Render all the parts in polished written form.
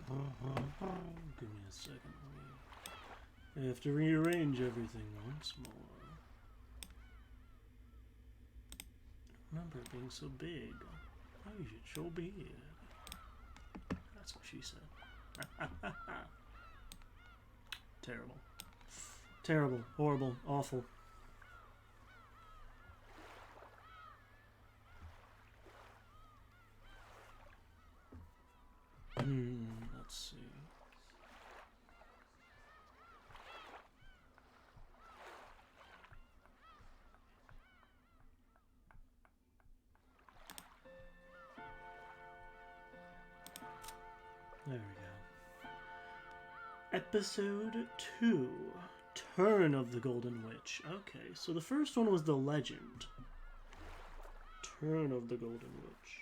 Give me a second. I have to rearrange everything once more. I remember it being so big. Oh, you should sure be here. That's what she said. Terrible. Terrible. Horrible. Awful. Let's see. There we go. Episode 2. Turn of the Golden Witch. Okay, so the first one was The Legend. Turn of the Golden Witch.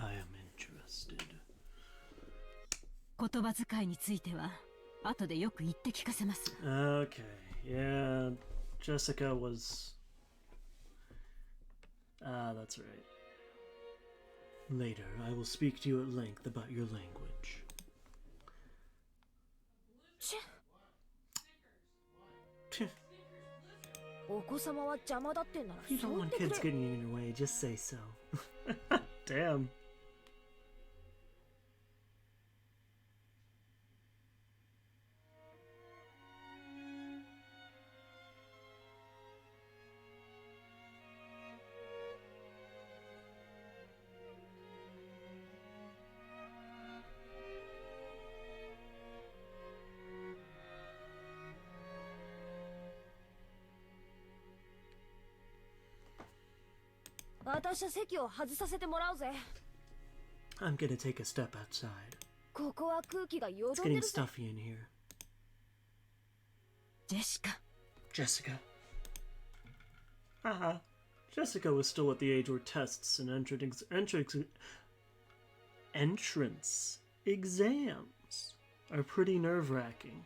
I am interested. 言葉遣いについては後でよく言って聞かせます。 Okay, yeah, Jessica was... that's right. Later, I will speak to you at length about your language. お子様は邪魔だってんなら If you そ don't う言 want ってく kids れ。 getting in your way, just say so. Damn. 私は席を外させてもらうぜ。 I'm gonna take a step outside. ここは空気がよ It's どんで getting るぜ。 stuffy in here. ジェシカ。 Jessica. Haha. Jessica was still at the age where tests and entrance exams are pretty nerve-wracking.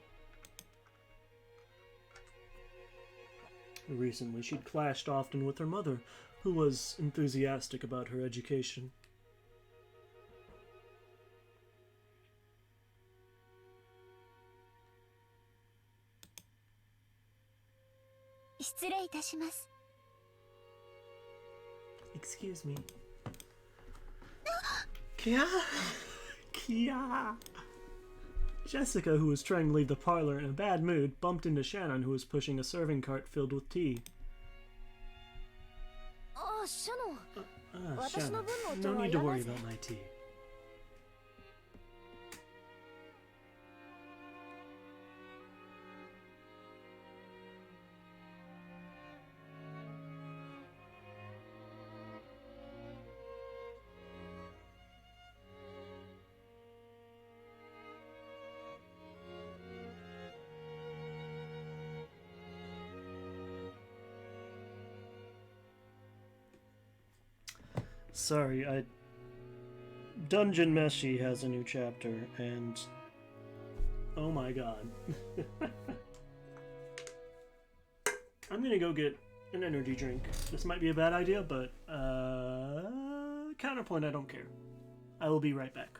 Recently, she'd clashed often with her mother, who was enthusiastic about her education. 失礼いたします。 Excuse me. Kia? Kia! Jessica, who was trying to leave the parlor in a bad mood, bumped into Shannon, who was pushing a serving cart filled with tea. ああ、シャノン。 Shannon, 私の分のお茶 no は need い to らない worry ぜ。 about my tea. Sorry, Dungeon Meshi has a new chapter, and oh my god. I'm gonna go get an energy drink. This might be a bad idea, but counterpoint, I don't care. I will be right back.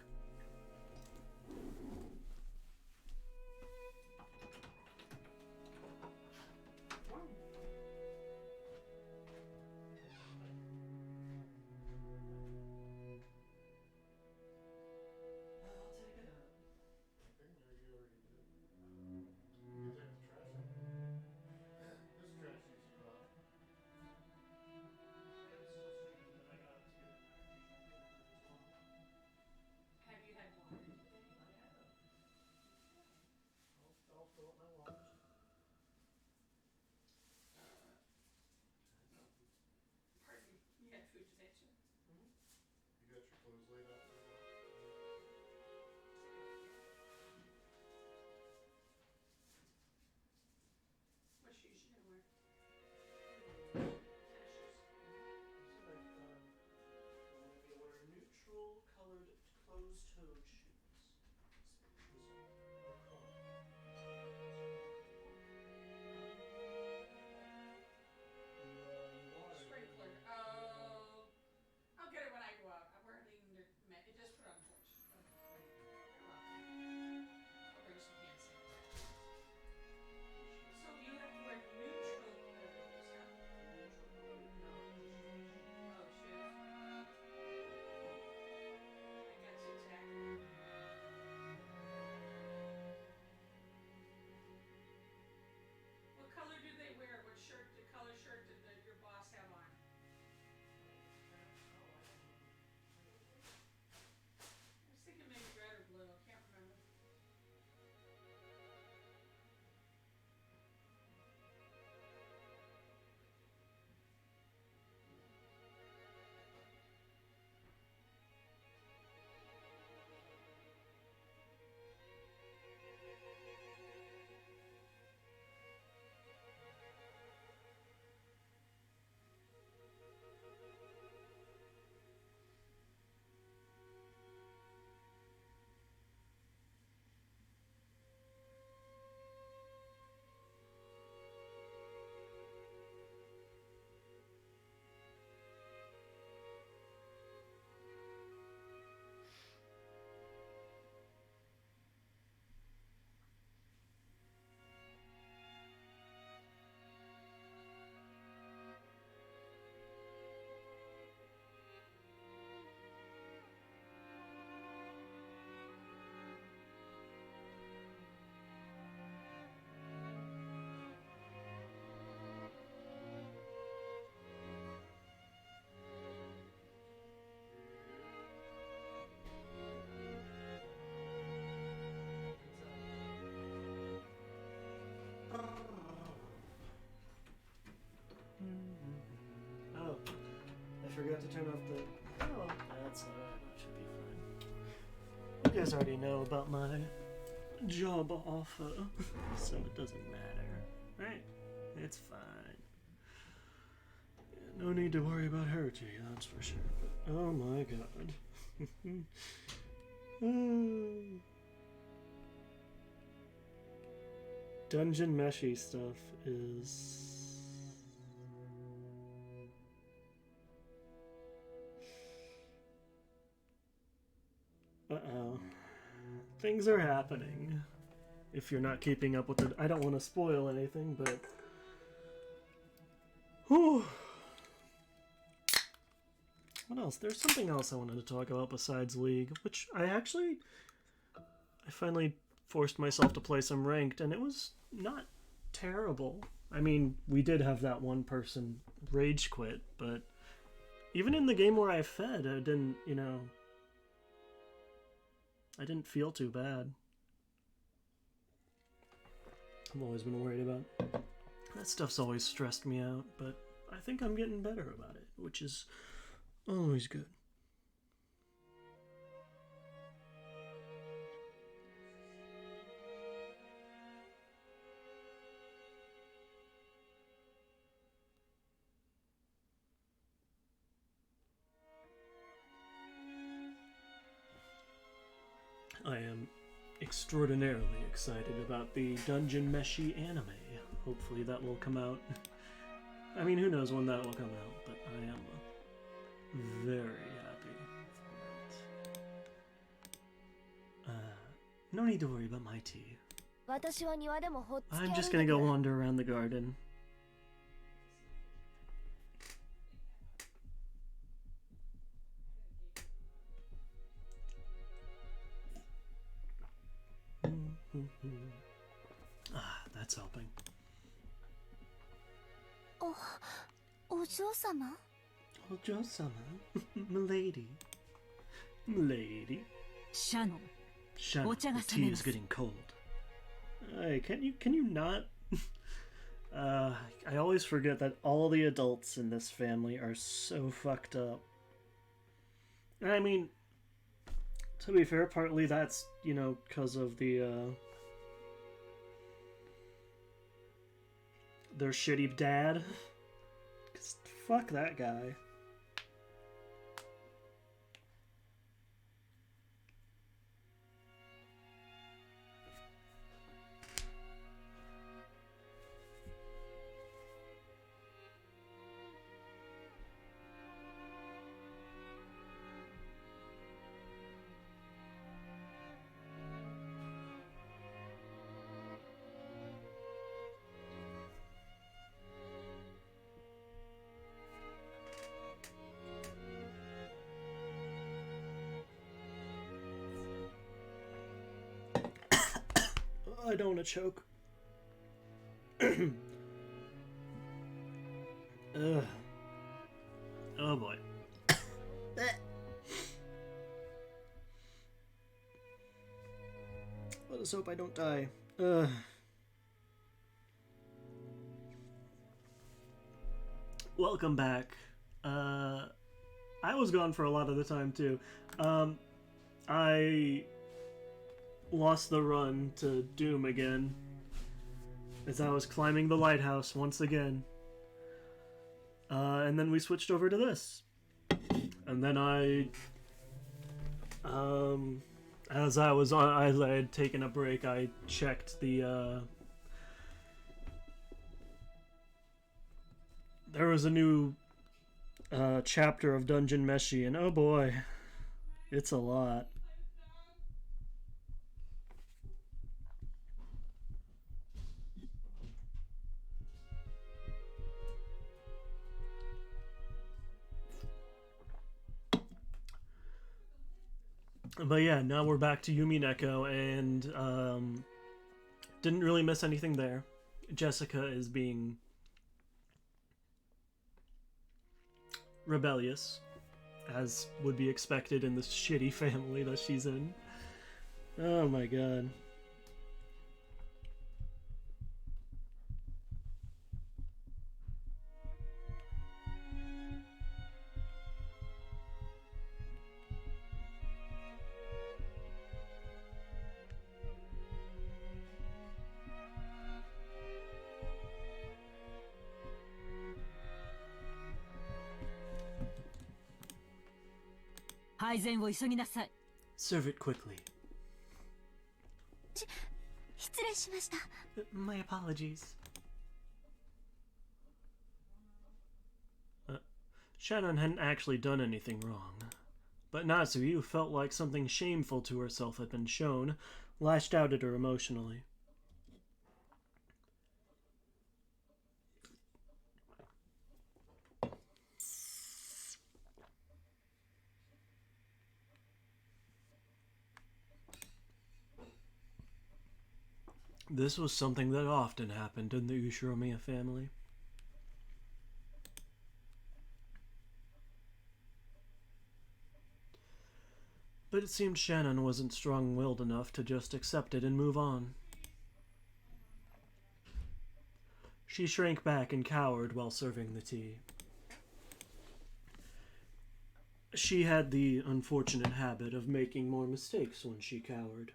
What shoes you gonna wear? Tennis shoes. Maybe wear neutral colored closed-toed shoes. Sprinkler. Oh, I'll get it when I go out. We're leaving the just put it on the porch. You're welcome. I'll bring some hand sanitizer. So you have to wear neutral stuff? Oh, shoes. I got you, Jack. What color do they wear? What shirt, the color shirt did your boss have on? I was thinking maybe red or blue. I can't remember. Oh, I forgot to turn off the. Oh, that's alright. That should be fine. You guys already know about my job offer, so it doesn't matter, right? It's fine. Yeah, no need to worry about Heritage, that's for sure. But, oh my god. Dungeon meshy stuff is. Uh-oh. Things are happening. If you're not keeping up with it, I don't want to spoil anything, but... Whew. What else? There's something else I wanted to talk about besides League, which I finally forced myself to play some ranked, and it was not terrible. I mean, we did have that one person rage quit, but even in the game where I fed, I didn't, I didn't feel too bad. I've always been worried about that stuff's always stressed me out, but I think I'm getting better about it, which is always good. I am extraordinarily excited about the Dungeon Meshi anime. Hopefully that will come out. I mean, who knows when that will come out, but I am very happy for it. No need to worry about my tea. I'm just gonna go wander around the garden. That's helping. Ojo-sama? Ojo-sama? Milady. Milady. Shannon. Shannon, the tea is getting cold. Hey, can you not? I always forget that all the adults in this family are so fucked up. And I mean, To be fair, partly that's, you know, because of the, their shitty dad. 'Cause fuck that guy. I don't want to choke. Ugh. Oh boy. Let us hope I don't die. Welcome back. I was gone for a lot of the time too. I lost the run to Doom again as I was climbing the lighthouse once again. And then we switched over to this. And then as I had taken a break, I checked the, there was a new, chapter of Dungeon Meshi, and oh boy, it's a lot. But yeah, now we're back to Umineko, and didn't really miss anything there. Jessica is being rebellious, as would be expected in this shitty family that she's in. Oh my god. Serve it quickly. 失礼しました。 My apologies. Shannon hadn't actually done anything wrong. But Natsuki, who felt like something shameful to herself had been shown, lashed out at her emotionally. This was something that often happened in the Ushiromiya family. But it seemed Shannon wasn't strong-willed enough to just accept it and move on. She shrank back and cowered while serving the tea. She had the unfortunate habit of making more mistakes when she cowered.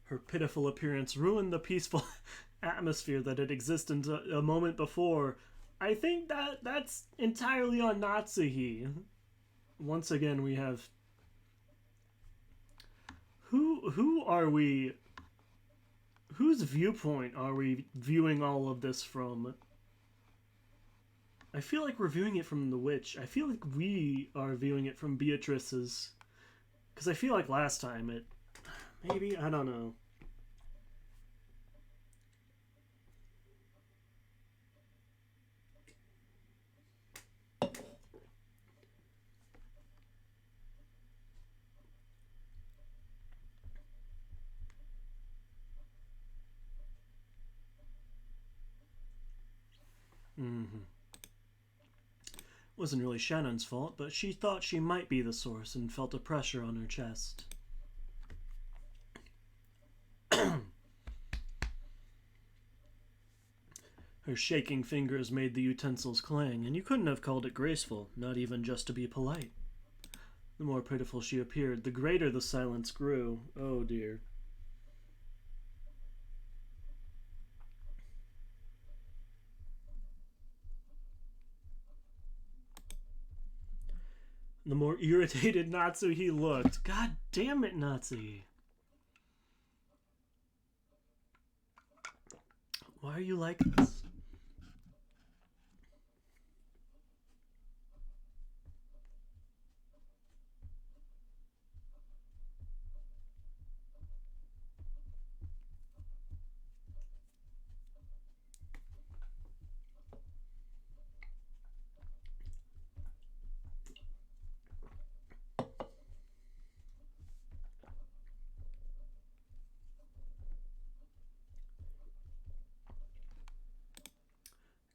Her pitiful appearance ruined the peaceful atmosphere that had existed a moment before. I think that's entirely on Natsuhi. Once again, we have... Who are we... Whose viewpoint are we viewing all of this from? I feel like we're viewing it from the witch. I feel like we are viewing it from Beatrice's. Because I feel like last time it... Maybe? I don't know. Wasn't really Shannon's fault, but she thought she might be the source and felt a pressure on her chest. Her shaking fingers made the utensils clang, and you couldn't have called it graceful, not even just to be polite. The more pitiful she appeared, the greater the silence grew. Oh dear. The more irritated Natsuhi looked. God damn it, Natsuhi. Why are you like this?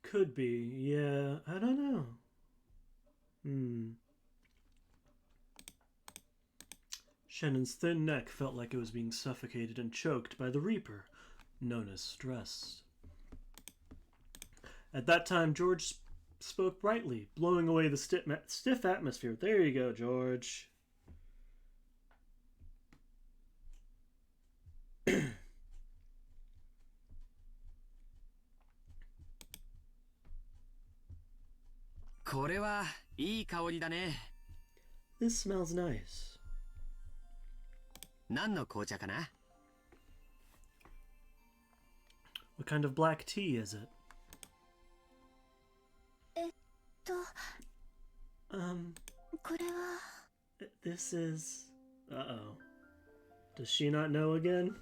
Could be, yeah, I don't know. Shannon's thin neck felt like it was being suffocated and choked by the Reaper, known as stress. At that time, George spoke brightly, blowing away the stiff atmosphere. There you go, George. This smells nice. 何の紅茶かな? What kind of black tea is it? これは This is... Uh-oh. Does she not know again?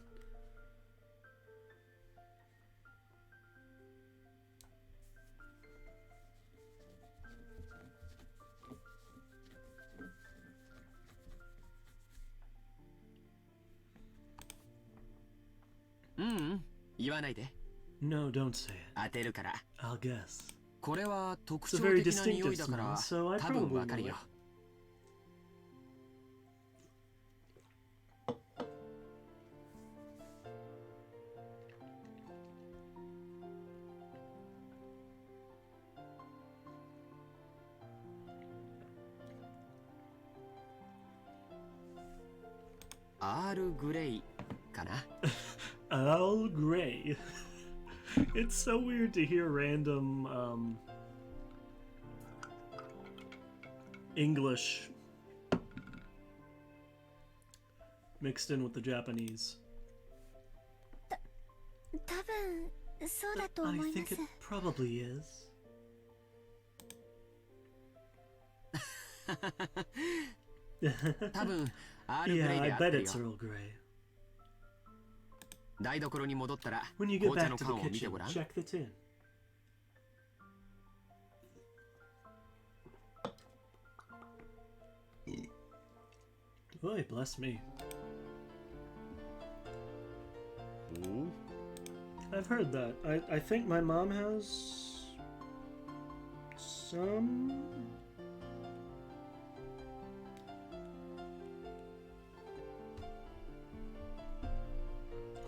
No, don't say it. 当てるから。 I'll guess. これは特 It's a 徴 very 的な匂 distinctive いだか smell, ら so I 多分 probably わか know るよ it.。アールグレイかな。Earl Grey. It's so weird to hear random English mixed in with the Japanese. 多分そうだ But と I 思いま think す it probably is. 多分アールグレ Yeah, イ I であって bet る it's よ。 Earl Grey. 台所に戻ったら When you get 紅茶 back の to 缶 the を見て kitchen, ごらん。 check the tin. Boy, bless me. I've heard that. I think my mom has some.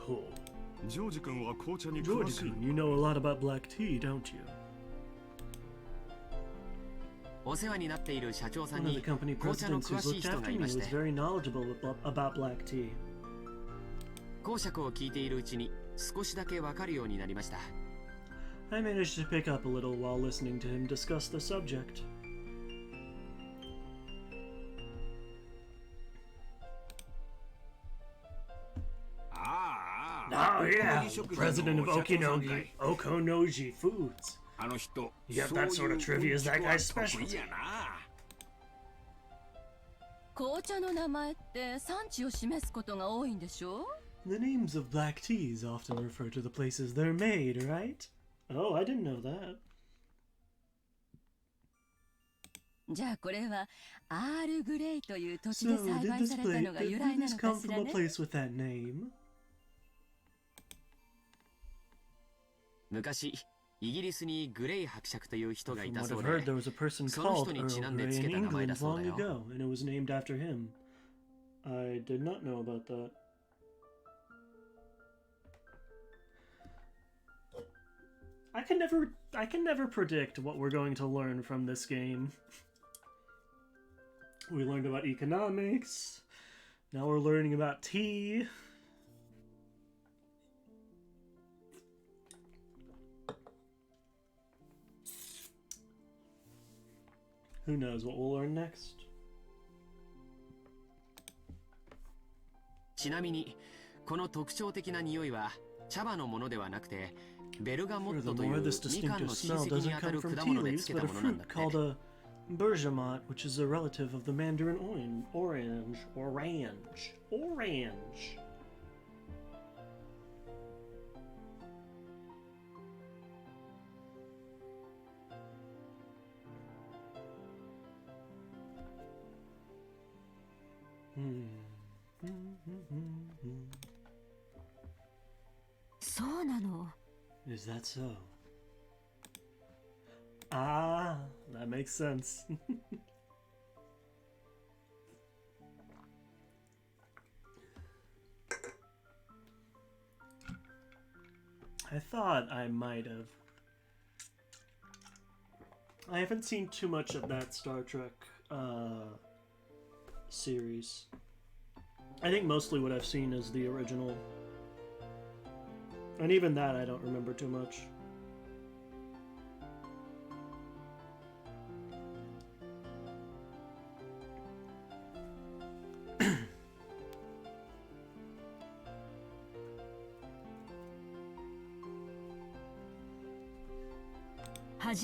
Oh, ジョージ君は紅茶に詳しい Georgie-kun, you know a lot about black tea, don't you? お世話になっている社長さん One of に the company 紅茶の presidents 詳 who's しい looked 人が after い me まし was て、 very knowledgeable about black tea. 講釈を聞いているうちに少しだけわかるようになりました。 I managed to pick up a little while listening to him discuss the subject. Oh yeah, president of Okonoji Foods. あの人 You got that sort of trivia is that guy's 得意 specialty. やな。紅茶の名前って産地を示すことが多いんでしょ？ The names of black teas often refer to the places they're made, right? Oh, I didn't know that. じゃあこれはアールグレイという土地 So, で栽 did 培 this された place のが由来 did な this のか come し from ら a ね。 place with that name? 昔イギリスにグレイ伯爵という人がい From た what そ I've う heard, で、 there was a person その called 人にち Earl なんで Grey つ in けた名前だ England そうだ long よ。 ago, and it was named after him. I did not know about that. I can never predict what we're going to learn from this game. We learned about economics. Now we're learning about tea. Who knows what we'll learn next? ちなみにこの特徴的な匂いは茶葉のものではなくてベルガモットという Furthermore, this みかん distinctive の親 smell 戚に doesn't あた come る from 果 tea 物でつ leaves, け but た a ものなんだ fruit って called a bergamot, which is a relative of the mandarin orange. Hmm. そうなの。 Is that so? Ah, that makes sense. I thought I might have. I haven't seen too much of that Star Trek series. I think mostly what I've seen is the original. And even that I don't remember too much. I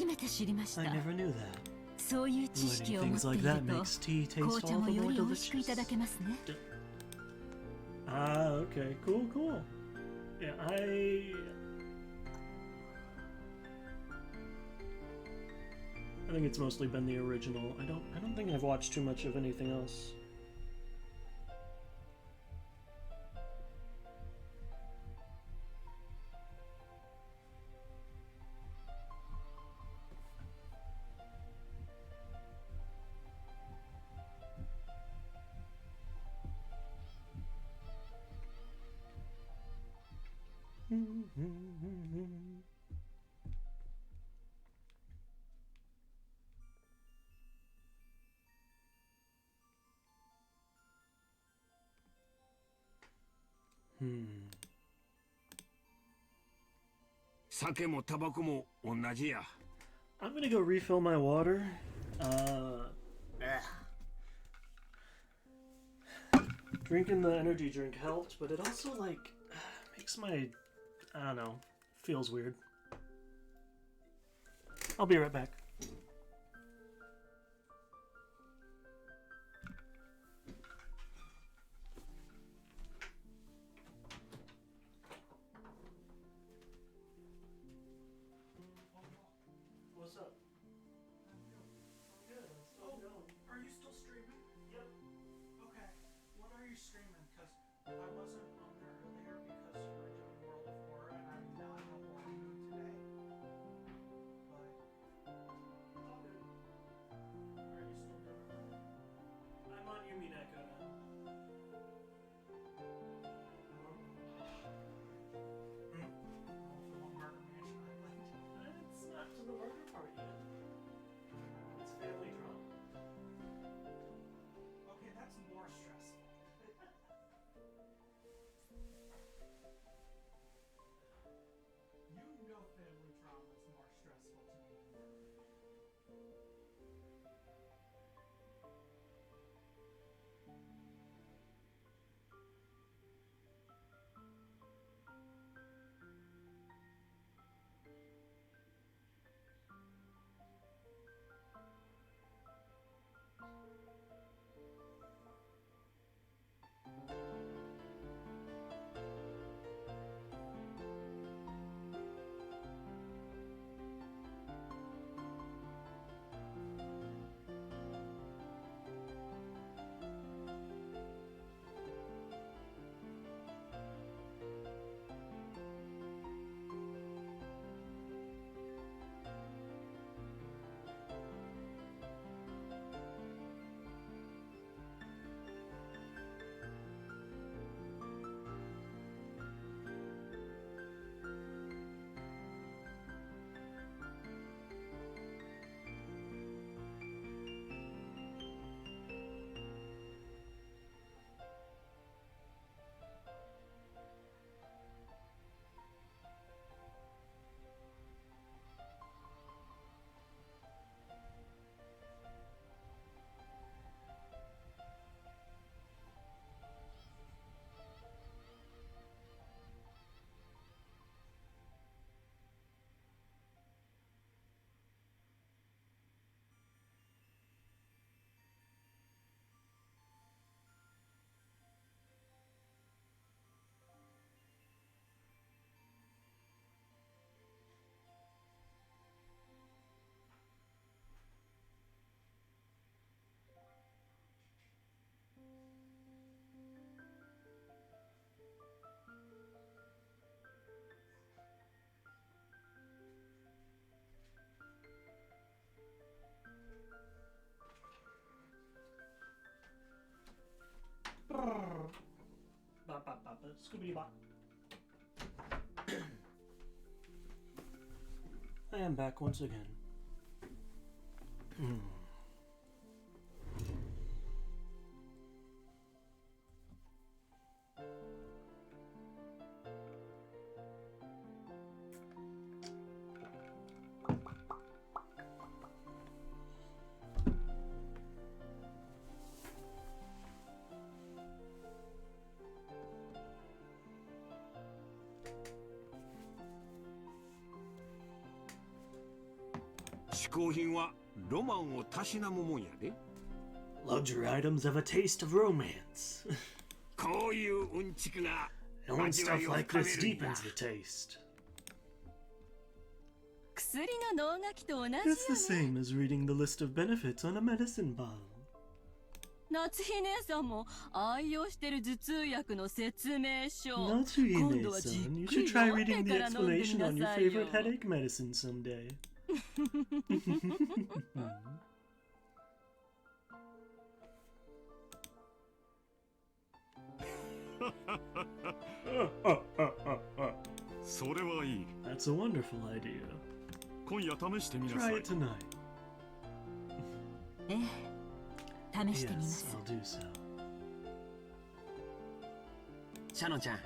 never knew that. そういう知識を Learning 持っ things てい like る that と makes tea 紅 taste 茶 all も the よ more り美味しくいただ delicious. けますね。 Ah, okay, cool. Yeah, I think it's mostly been the original. I don't think I've watched too much of anything else. Hmm. 酒もタバコも同じや。 I'm gonna go refill my water. Drinking the energy drink helped, but it also like makes my, I don't know, feels weird. I'll be right back. What's up? Good. I'm still going. Are you still streaming? Yep. Okay. What are you streaming? Because I wasn't on there earlier because you were doing World of Horror and I'm not in a horror mood today. But All good. are you still doing that? I'm on Umineko now. Oh, Murder Mansion Island. It's not to the murder part yet. It's family drama. Okay, that's more stressful. You know family drama is more stressful to me than murder. but scoobity bop. I am back once again. Hmm. 嗜好品はロマンをたしなむもんやで。 Luxury items have a taste of romance. こういううんちくが And when 味わい stuff を like 深め this るんだ。 deepens the taste. 薬の脳書きと同じよ It's the ね。 same as reading the list of benefits on a medicine bottle. 夏日姉さんも愛用してる頭痛薬の説明書。 Natsuhime-san, you should try reading the explanation on your favorite headache medicine someday. Hmm. それはいい。 That's a wonderful idea. 今夜試してみなさ Try い it。tonight. ええ、試してみま Yes, す。 I'll do so. シャノンちゃん、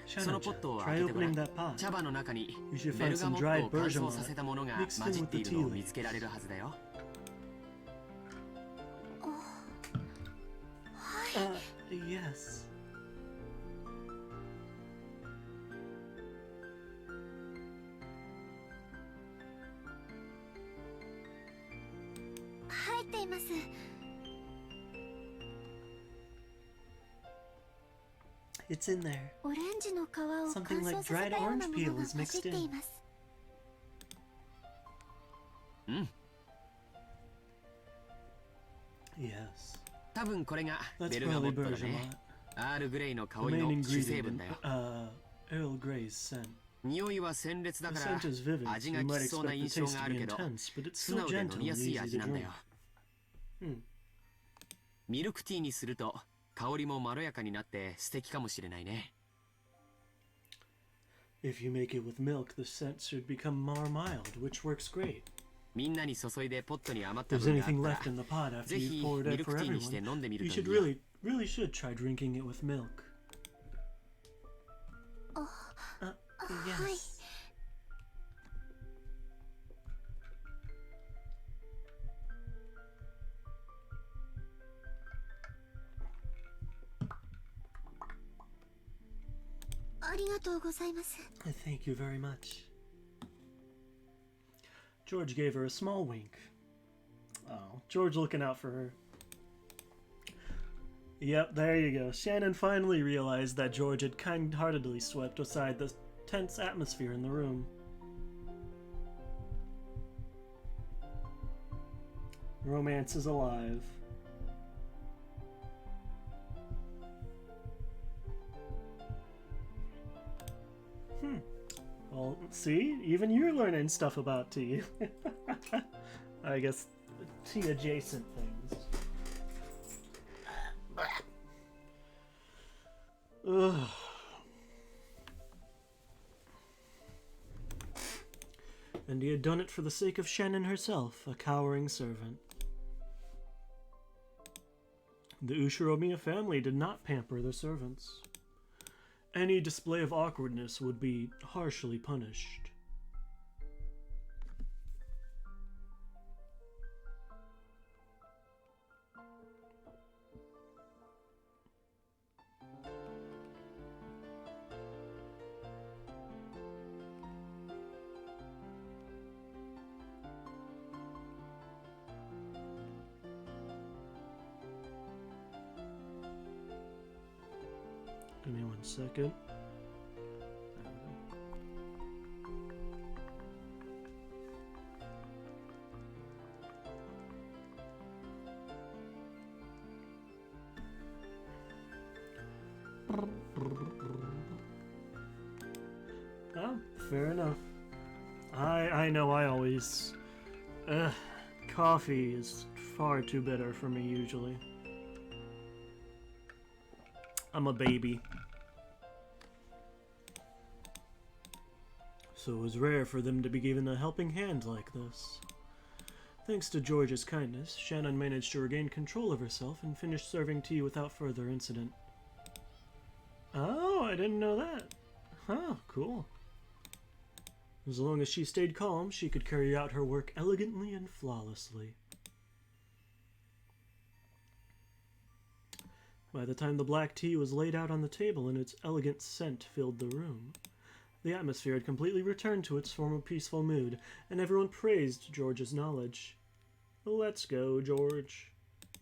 そのポッ Shano-chan, トを try 開けてごら opening ん。 that pot. 茶葉の中に You should ベ find ルガ some モット dried を乾 bergamot 燥させたものが mixed 混 in じっ with て the いる tea のを leaves. 見つけられるはずだよ。 Yes. It's in there. オレンジの皮を乾 Something 燥 like させ dried たような orange も peel のが is 混じ mixed ってい in. ます。うん。 Yes. 多分これが That's ベルガモ probably ットだね。 bergamot. アールグレイの The 香り main の主成 ingredient 分 in だよ。 Earl Grey's scent. 匂いは鮮烈だ The から scent is vivid, 味 so が you き might つそうな expect 印 the 象 taste が to あ be るけど intense, but it's 素 so 直で飲 gentle みや and すい easy 味 to なんだ drink. よ。 Hmm. ミルクティーにすると香りもまろやかになって素敵かもしれないね。 If you make it with milk, the scent should become more mild, which works great. みんなに注いでポットに余っ If た there's 分があ anything っ left た in the pot ら after ぜ you've ひ poured ミ it ルク for ティーにして everyone, 飲んでみる you とい should いよ。 really should try drinking it with milk. Yes. ありがとうございます。 Thank you very much. George gave her a small wink. Oh, George looking out for her. Yep, there you go. Shannon finally realized that George had kind-heartedly swept aside the tense atmosphere in the room. Romance is alive. Well, see? Even you're learning stuff about tea. I guess tea-adjacent things. Ugh. And he had done it for the sake of Shannon herself, a cowering servant. The Ushiromiya family did not pamper their servants. Any display of awkwardness would be harshly punished. Give me 1 second. Oh, fair enough. I know I always... coffee is far too bitter for me usually. I'm a baby. so it was rare for them to be given a helping hand like this. Thanks to George's kindness, Shannon managed to regain control of herself and finished serving tea without further incident. Oh, I didn't know that. Huh, cool. As long as she stayed calm, she could carry out her work elegantly and flawlessly. By the time the black tea was laid out on the table and its elegant scent filled the room, the atmosphere had completely returned to its former peaceful mood, and everyone praised George's knowledge. Let's go, George.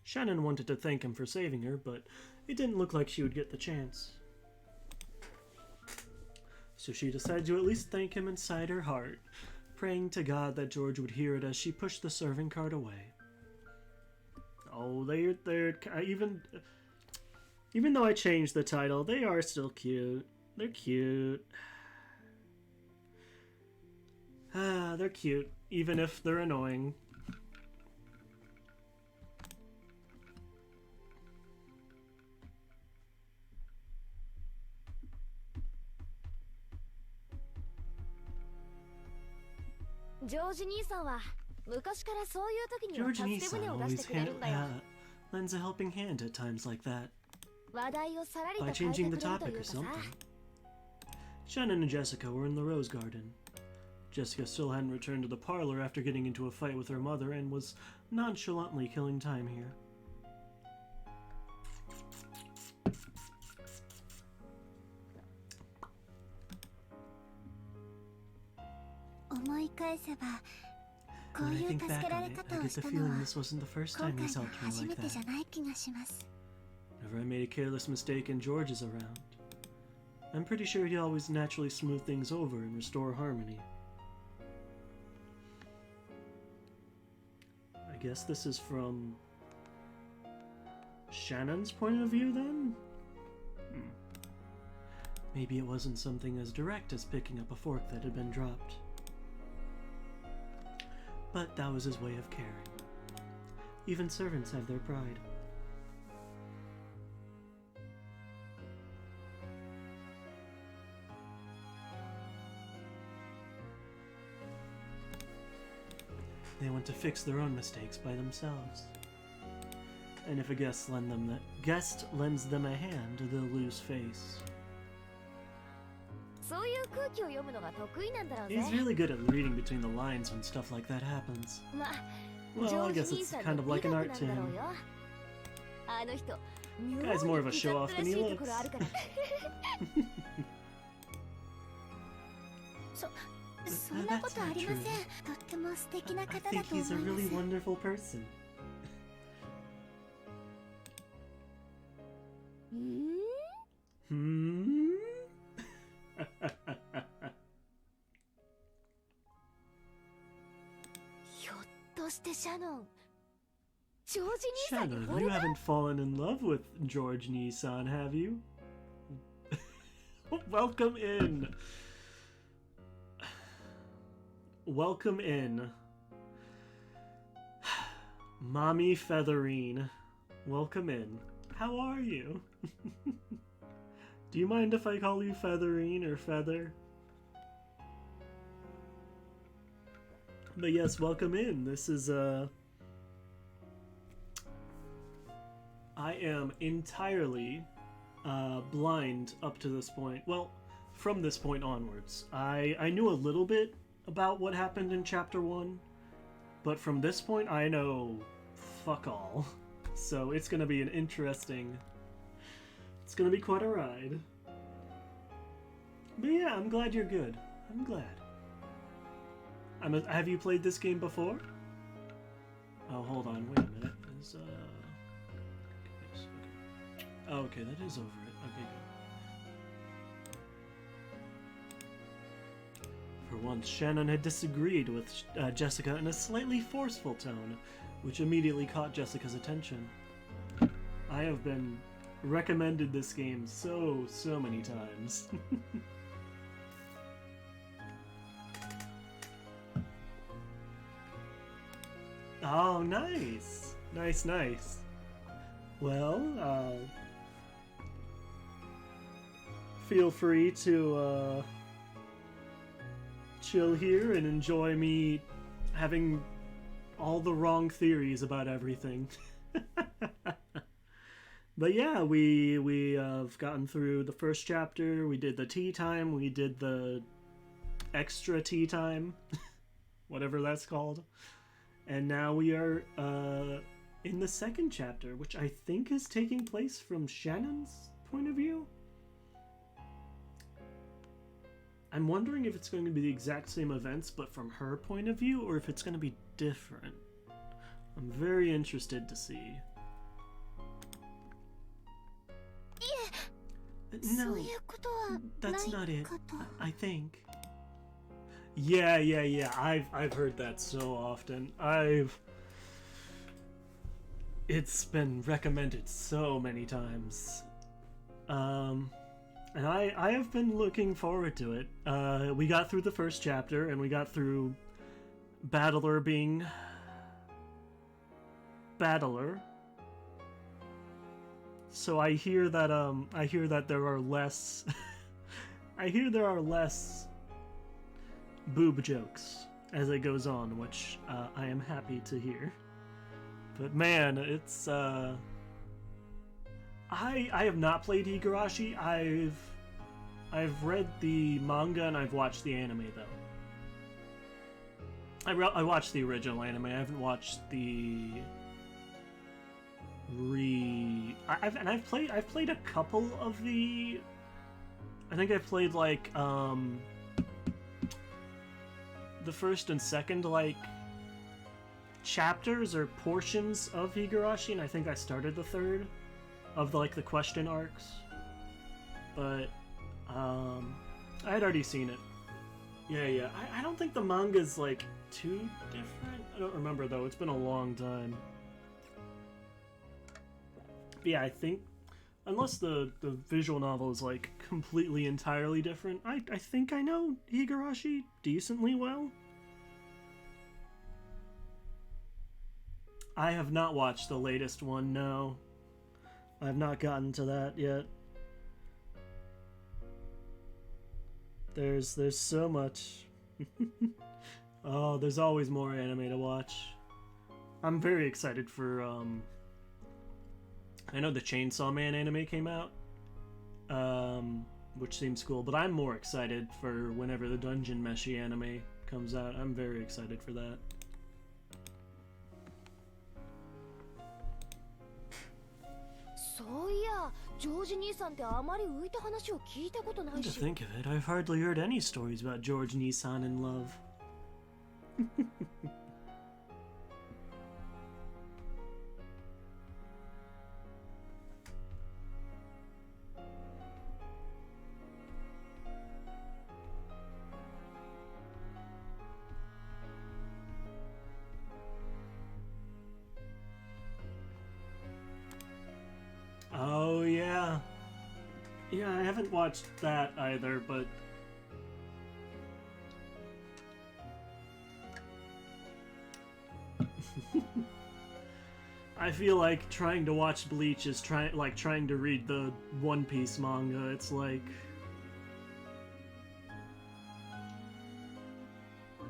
Shannon wanted to thank him for saving her, but it didn't look like she would get the chance. So she decided to at least thank him inside her heart, praying to God that George would hear it as she pushed the serving cart away. Oh, they're even though I changed the title, they are still cute. They're cute. They're cute, even if they're annoying. George Nisan always lends a helping hand at times like that. By changing the topic or something. Shannon and Jessica were in the rose garden. Jessica still hadn't returned to the parlor after getting into a fight with her mother and was nonchalantly killing time here. When I think back on it, I get the feeling this wasn't the first time he's helped me like that. Whenever I made a careless mistake and George is around, I'm pretty sure he'd always naturally smooth things over and restore harmony. I guess this is from Shannon's point of view, then? Maybe it wasn't something as direct as picking up a fork that had been dropped. But that was his way of caring. Even servants have their pride. They want to fix their own mistakes by themselves. And if a guest lends them a hand, they'll lose face. He's really good at reading between the lines when stuff like that happens. Well, I guess it's kind of like an art to him. Guy's more of a show-off than he looks. That's not true. I think he's a really wonderful person. Shannon, you haven't fallen in love with George Nisan, have you? Welcome in. Welcome in. Mommy Featherine. Welcome in. How are you? Do you mind if I call you Featherine or Feather? But yes, welcome in. This is, I am entirely, blind up to this point. Well, from this point onwards. I knew a little bit about what happened in Chapter 1, but from this point I know fuck all. So it's gonna be an interesting... It's gonna be quite a ride. But yeah, I'm glad you're good. I'm glad. Have you played this game before? Oh, hold on, wait a minute. Okay, that is over it. Okay, good. For once, Shannon had disagreed with Jessica in a slightly forceful tone, which immediately caught Jessica's attention. I have been recommended this game so many times. Oh, nice! Nice. Well, feel free to, chill here and enjoy me having all the wrong theories about everything. But yeah, we have gotten through the first chapter. We did the tea time. We did the extra tea time, whatever that's called. And now we are in the second chapter, which I think is taking place from Shannon's point of view. I'm wondering if it's going to be the exact same events, but from her point of view, or if it's going to be different. I'm very interested to see. No, that's not it. I think. Yeah. I've heard that so often. It's been recommended so many times. And I have been looking forward to it. We got through the first chapter, and we got through Battler being Battler. So I hear that there are less I hear there are less boob jokes as it goes on, which I am happy to hear. But man, it's I have not played Higurashi. I've read the manga and I've watched the anime though. I watched the original anime. I haven't watched the I've played a couple of the. I think I've played like the first and second like chapters or portions of Higurashi, and I think I started the third of the question arcs. But I had already seen it. Yeah. I don't think the manga's like too different. I don't remember though. It's been a long time. But yeah, I think unless the visual novel is like completely entirely different, I think I know Higurashi decently well. I have not watched the latest one, no. I have not gotten to that yet. There's so much. Oh, there's always more anime to watch. I'm very excited for I know the Chainsaw Man anime came out, which seems cool, but I'm more excited for whenever the Dungeon Meshi anime comes out. I'm very excited for that. To think of it, I've hardly heard any stories about George Nissan in love. Oh, yeah. Yeah, I haven't watched that either, but... I feel like trying to watch Bleach is trying to read the One Piece manga. It's like...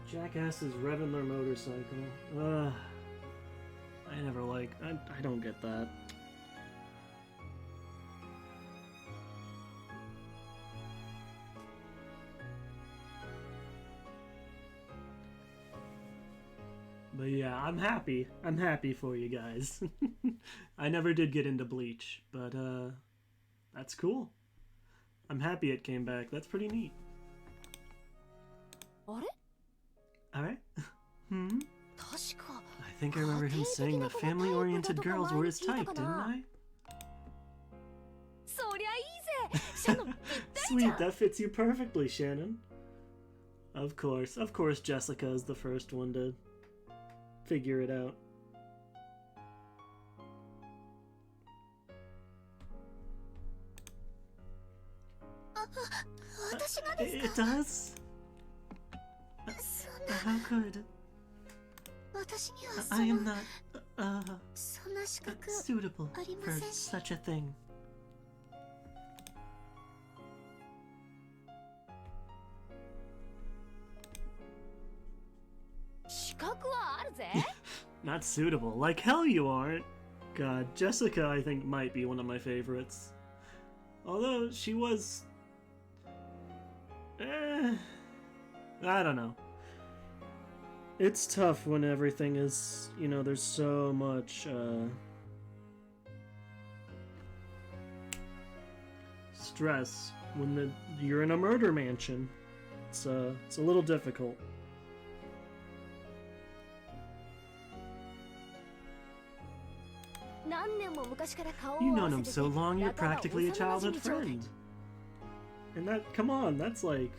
Jackasses revving their motorcycle. I never I don't get that. But yeah, I'm happy. I'm happy for you guys. I never did get into Bleach, but that's cool. I'm happy it came back. That's pretty neat. Alright. I think I remember him saying that family-oriented girls were his type, didn't I? Sweet, that fits you perfectly, Shannon. Of course Jessica is the first one to figure it out. It does? How could? I am not, suitable for such a thing. ぜ。 Not suitable. Like hell you aren't. God, Jessica I think might be one of my favorites. Although she was... I don't know. It's tough when everything is, you know, there's so much, stress when you're in a murder mansion. It's a little difficult. You've known him so long, you're practically a childhood friend. And that, come on, that's like...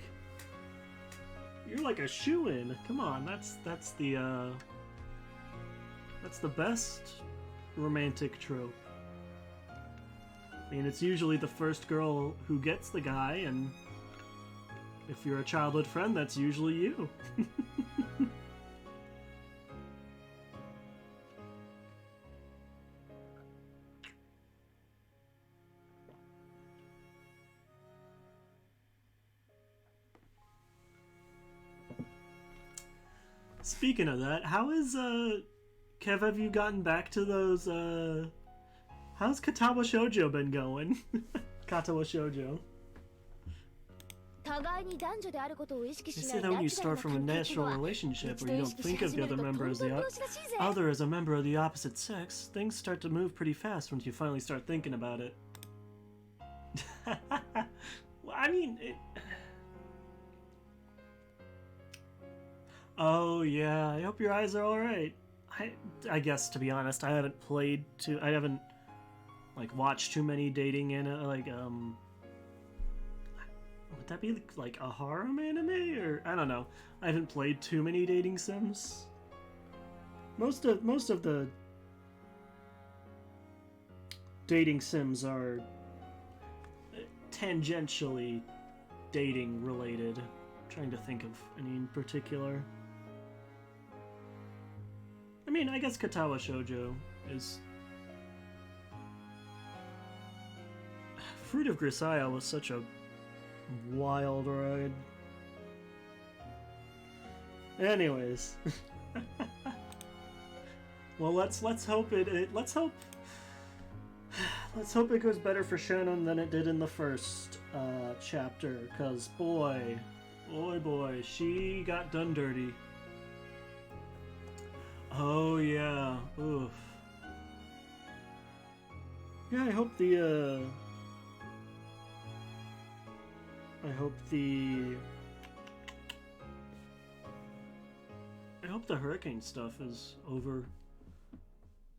You're like a shoo-in. Come on, that's the best romantic trope. I mean, it's usually the first girl who gets the guy, and if you're a childhood friend, that's usually you. Speaking of that, how is, Kev, have you gotten back to those, how's Katawa Shoujo been going? Katawa Shoujo. They say that when you start from a natural relationship where you don't think of the other member as a member of the opposite sex, things start to move pretty fast once you finally start thinking about it. Well, I mean, Oh yeah, I hope your eyes are alright. I guess, to be honest, I haven't like watched too many dating would that be like a harem anime, or I don't know. I haven't played too many dating sims. Most of the dating sims are tangentially dating related. I'm trying to think of any in particular. I mean, I guess Katawa Shoujo is... Fruit of Grisaya was such a wild ride. Anyways. Well, let's hope let's hope it goes better for Shannon than it did in the first chapter, cause boy, she got done dirty. Oh yeah, oof. Yeah, I hope the hurricane stuff is over.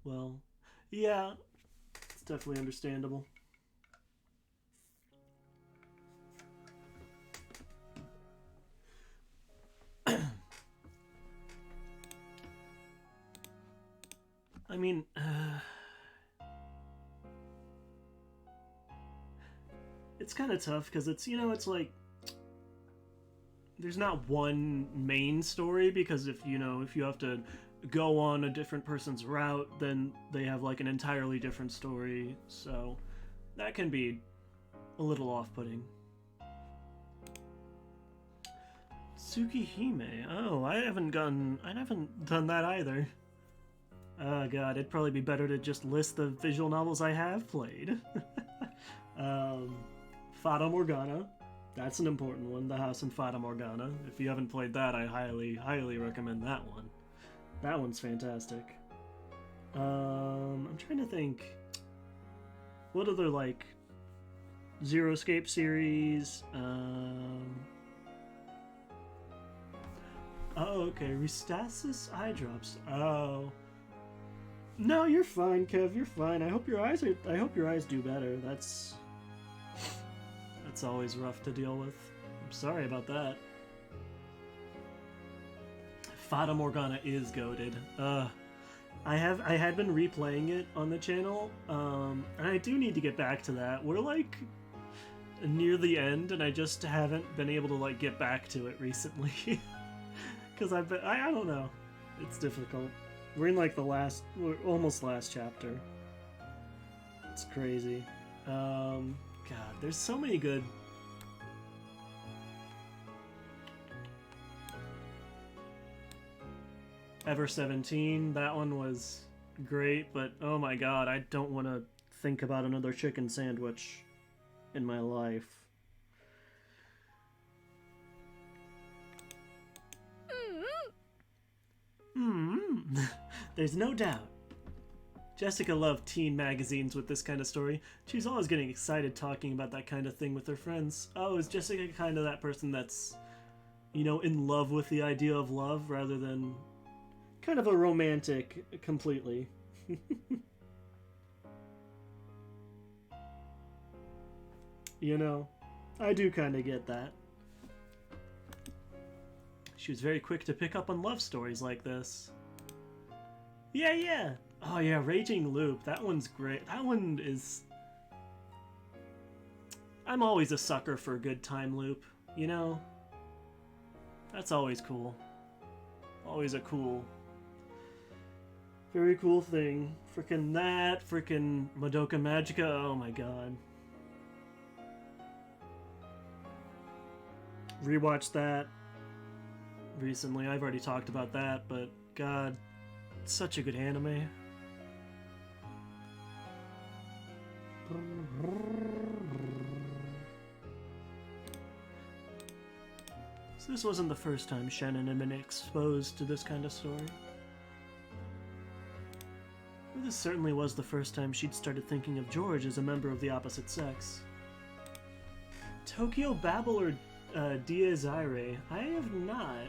Well, yeah, it's definitely understandable. I mean, it's kind of tough because it's, you know, it's like there's not one main story, because if you have to go on a different person's route, then they have like an entirely different story, so that can be a little off-putting. Tsukihime. Oh, I haven't done that either. Oh god, it'd probably be better to just list the visual novels I have played. Fata Morgana. That's an important one, The House in Fata Morgana. If you haven't played that, I highly, highly recommend that one. That one's fantastic. I'm trying to think. What other, like, Zero Escape series? Oh, okay. Restasis eye drops. Oh. No, you're fine, Kev. You're fine. I hope your eyes do better. That's always rough to deal with. I'm sorry about that. Fata Morgana is goated. I had been replaying it on the channel, and I do need to get back to that. We're like near the end, and I just haven't been able to like get back to it recently. Because I don't know. It's difficult. We're in like we're almost last chapter. It's crazy. God, there's so many good. Ever 17, that one was great, but oh my god, I don't want to think about another chicken sandwich in my life. There's no doubt. Jessica loved teen magazines with this kind of story. She's always getting excited talking about that kind of thing with her friends. Oh, is Jessica kind of that person that's, you know, in love with the idea of love rather than kind of a romantic completely? You know, I do kind of get that. She was very quick to pick up on love stories like this. Yeah. Oh yeah, Raging Loop. That one's great. That one is... I'm always a sucker for a good time loop, you know? That's always cool. Always a cool... very cool thing. Frickin' that, frickin' Madoka Magica, oh my god. Rewatched that recently. I've already talked about that, but god, such a good anime. So this wasn't the first time Shannon had been exposed to this kind of story. But this certainly was the first time she'd started thinking of George as a member of the opposite sex. Tokyo Babel or Diaz Irae? I have not.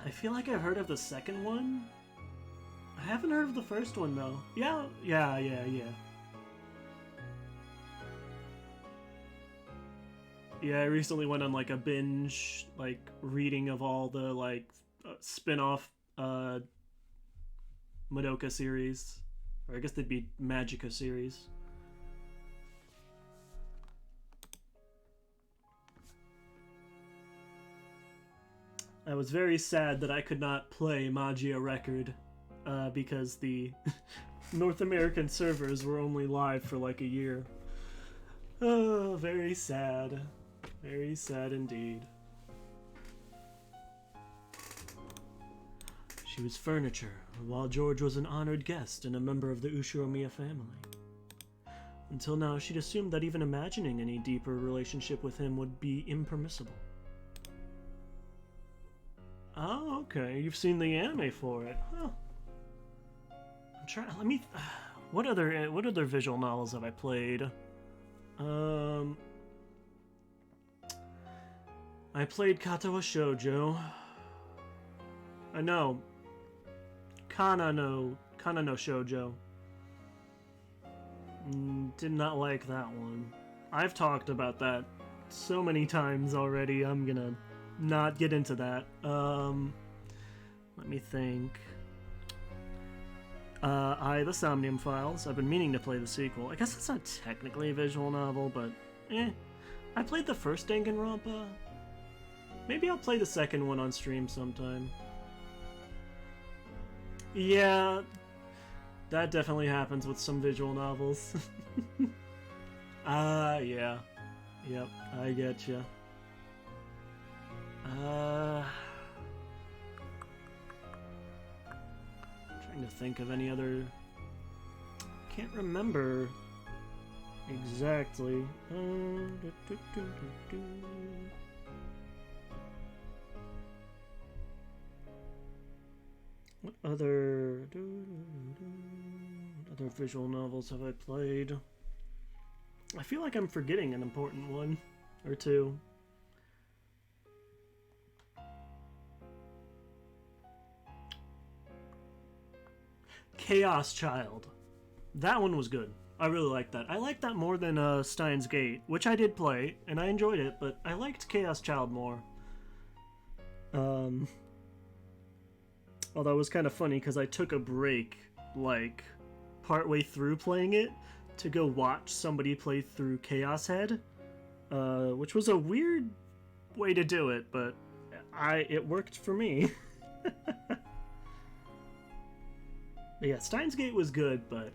I feel like I've heard of the second one. I haven't heard of the first one though. Yeah. Yeah, I recently went on like a binge like reading of all the like spin-off Madoka series. Or I guess they'd be Magica series. I was very sad that I could not play Magia Record because the North American servers were only live for like a year. Oh, very sad. Very sad indeed. She was furniture, while George was an honored guest and a member of the Ushiromiya family. Until now, she'd assumed that even imagining any deeper relationship with him would be impermissible. Oh, okay. You've seen the anime for it. Huh. I'm trying. Let me. What other visual novels have I played? I played Katawa Shoujo. No. Kana no Shoujo. Did not like that one. I've talked about that so many times already. I'm gonna not get into that. Let me think. The Somnium Files. I've been meaning to play the sequel. I guess it's not technically a visual novel, but I played the first Danganronpa. Maybe I'll play the second one on stream sometime. Yeah, that definitely happens with some visual novels. Yeah. Yep, I get ya. Trying to think of any other... Can't remember exactly. What other visual novels have I played? I feel like I'm forgetting an important one or two. Chaos Child. That one was good. I really liked that. I liked that more than Steins Gate, which I did play, and I enjoyed it, but I liked Chaos Child more. Although it was kind of funny because I took a break, like, partway through playing it to go watch somebody play through Chaos Head, which was a weird way to do it, but it worked for me. Yeah, Steins Gate was good, but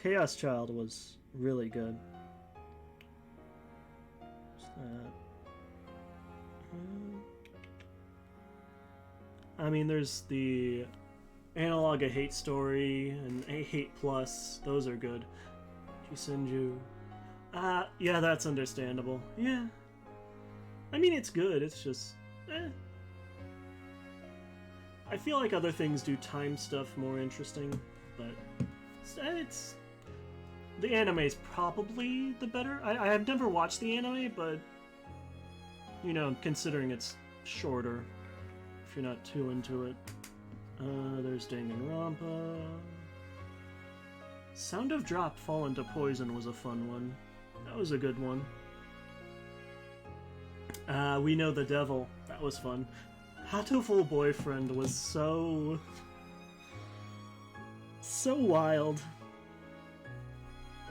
Chaos Child was really good. What's that? I mean, there's the Analog A Hate Story and A Hate Plus. Those are good. Jisenju. Yeah, that's understandable. Yeah. I mean, it's good. It's just, I feel like other things do time stuff more interesting, but it's the anime is probably the better. I have never watched the anime, but you know, considering it's shorter, if you're not too into it. There's Danganronpa. Sound of Drop Fall into Poison was a fun one. That was a good one. We Know the Devil. That was fun. Hatoful Boyfriend was so wild.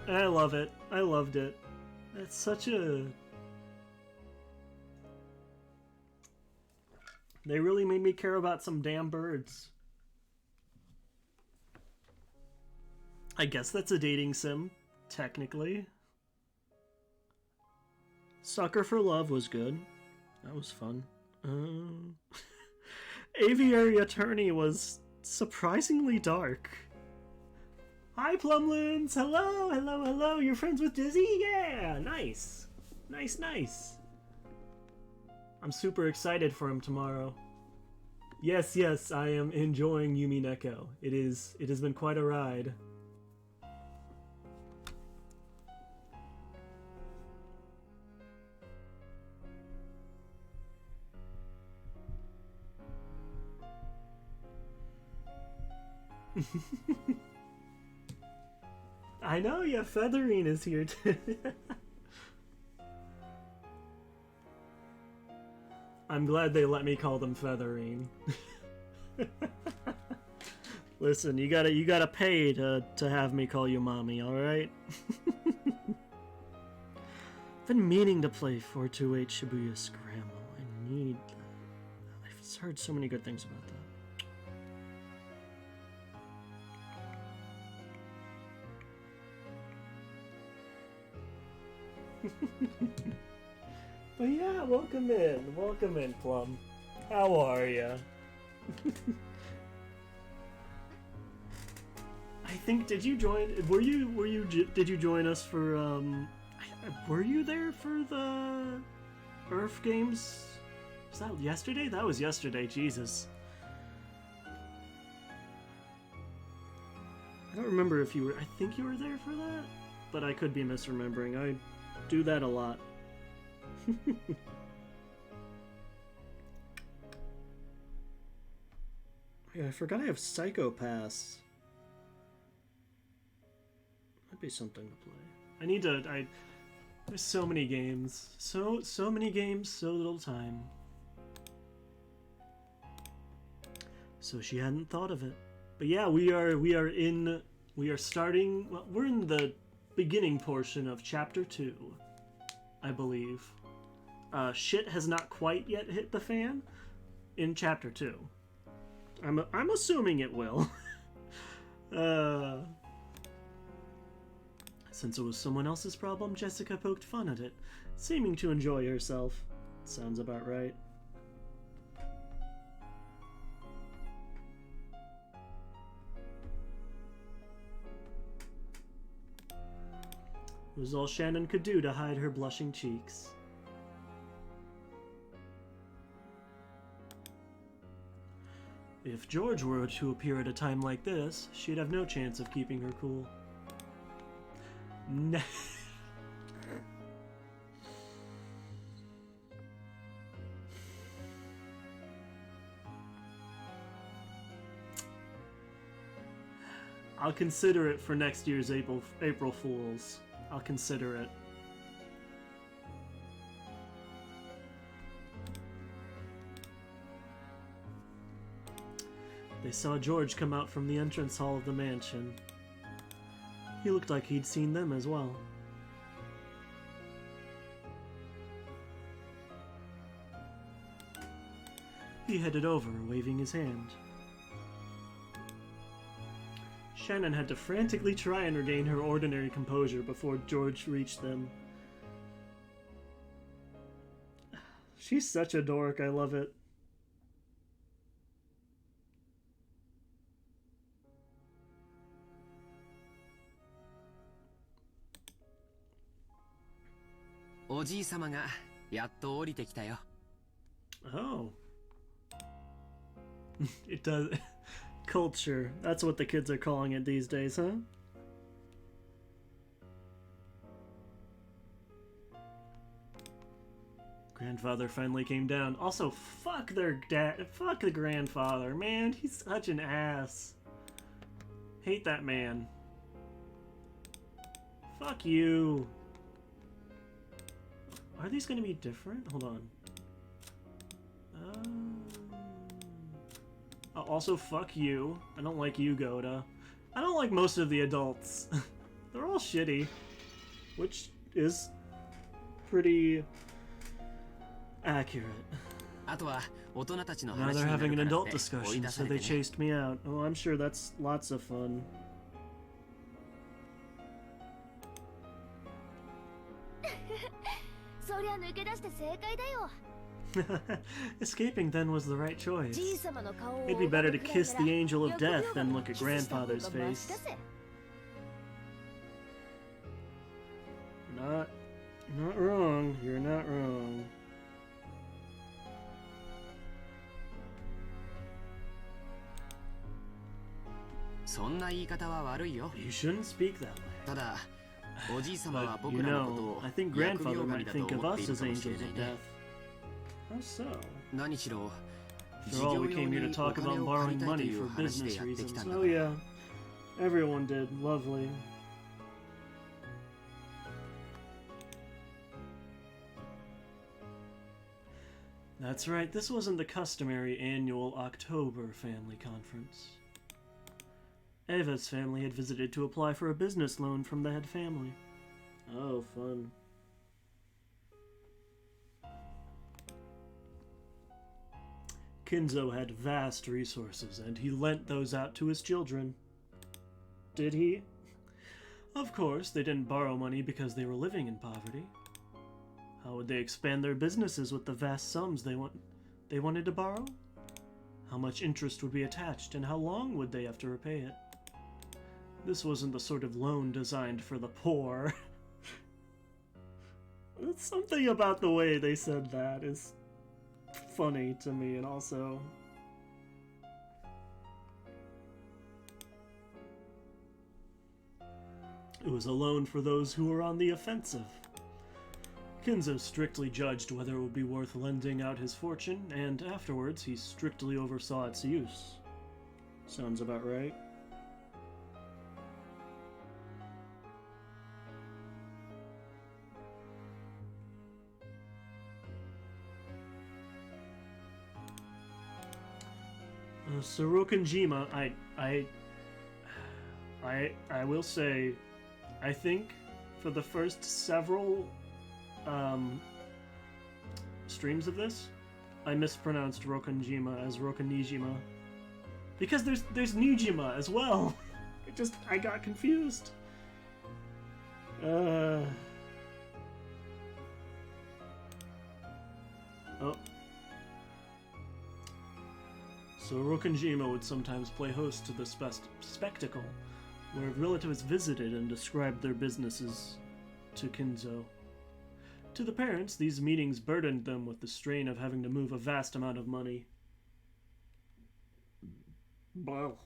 And I love it. I loved it. It's such a... They really made me care about some damn birds. I guess that's a dating sim, technically. Sucker for Love was good. That was fun. Aviary Attorney was surprisingly dark. Hi, Plumlins! Hello, hello, hello! You're friends with Dizzy? Yeah! Nice! Nice, nice! I'm super excited for him tomorrow. Yes, yes, I am enjoying Umineko. It has been quite a ride. I know, yeah, Featherine is here too. I'm glad they let me call them Featherine. Listen, you gotta pay to have me call you mommy, alright? I've been meaning to play 428 Shibuya Scramble. I need that. I've heard so many good things about that. But yeah, welcome in, Plum. How are ya? I think, did you join? Did you join us for? Were you there for the Earth Games? Was that yesterday? That was yesterday. Jesus. I don't remember if you were. I think you were there for that, but I could be misremembering. I do that a lot. Yeah, I forgot I have Psycho Pass. Might be something to play. I need to. There's so many games. So many games, so little time. So she hadn't thought of it. But yeah, we are starting. Well, we're in the beginning portion of Chapter 2, I believe. Shit has not quite yet hit the fan in Chapter 2. I'm assuming it will. Since it was someone else's problem, Jessica poked fun at it, seeming to enjoy herself. Sounds about right. It was all Shannon could do to hide her blushing cheeks. If George were to appear at a time like this, she'd have no chance of keeping her cool. I'll consider it for next year's April Fools. I'll consider it. They saw George come out from the entrance hall of the mansion. He looked like he'd seen them as well. He headed over, waving his hand. Shannon had to frantically try and regain her ordinary composure before George reached them. She's such a dork, I love it. おじいさまがやっと降りてきたよ。Oh. It does. Culture. That's what the kids are calling it these days, huh? Grandfather finally came down. Also, fuck their dad. Fuck the grandfather. Man, he's such an ass. Hate that man. Fuck you. Are these gonna be different? Hold on. Also, fuck you. I don't like you, Goda. I don't like most of the adults. They're all shitty. Which is pretty accurate. Now they're having an adult discussion, so they chased me out. Oh, I'm sure that's lots of fun. Escaping then was the right choice. It'd be better to kiss the angel of death than look at grandfather's face. Not wrong. You're not wrong. You shouldn't speak that way. But, you know, I think grandfather might think of us as angels of death. How so? After all, we came here to talk about borrowing money for business reasons. Oh yeah, everyone did. Lovely. That's right, this wasn't the customary annual October family conference. Eva's family had visited to apply for a business loan from the head family. Oh, fun. Kinzo had vast resources, and he lent those out to his children. Did he? Of course, they didn't borrow money because they were living in poverty. How would they expand their businesses with the vast sums they wanted to borrow? How much interest would be attached, and how long would they have to repay it? This wasn't the sort of loan designed for the poor. Something about the way they said that is funny to me, and also it was a loan for those who were on the offensive. Kinzo strictly judged whether it would be worth lending out his fortune, and afterwards he strictly oversaw its use. Sounds about right. Sorokanjima, I will say, I think for the first several streams of this, I mispronounced Rokanjima as Rokanijima. Because there's Nijima as well. I got confused. Oh. So Rokanjima would sometimes play host to the spectacle, where relatives visited and described their businesses to Kinzo. To the parents, these meetings burdened them with the strain of having to move a vast amount of money. Wow.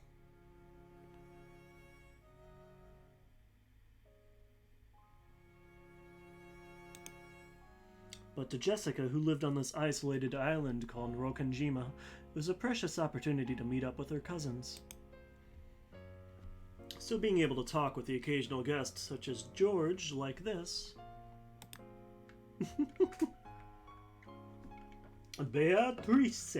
But to Jessica, who lived on this isolated island called Rokanjima, it was a precious opportunity to meet up with her cousins. So being able to talk with the occasional guest, such as George, like this... Beatrice.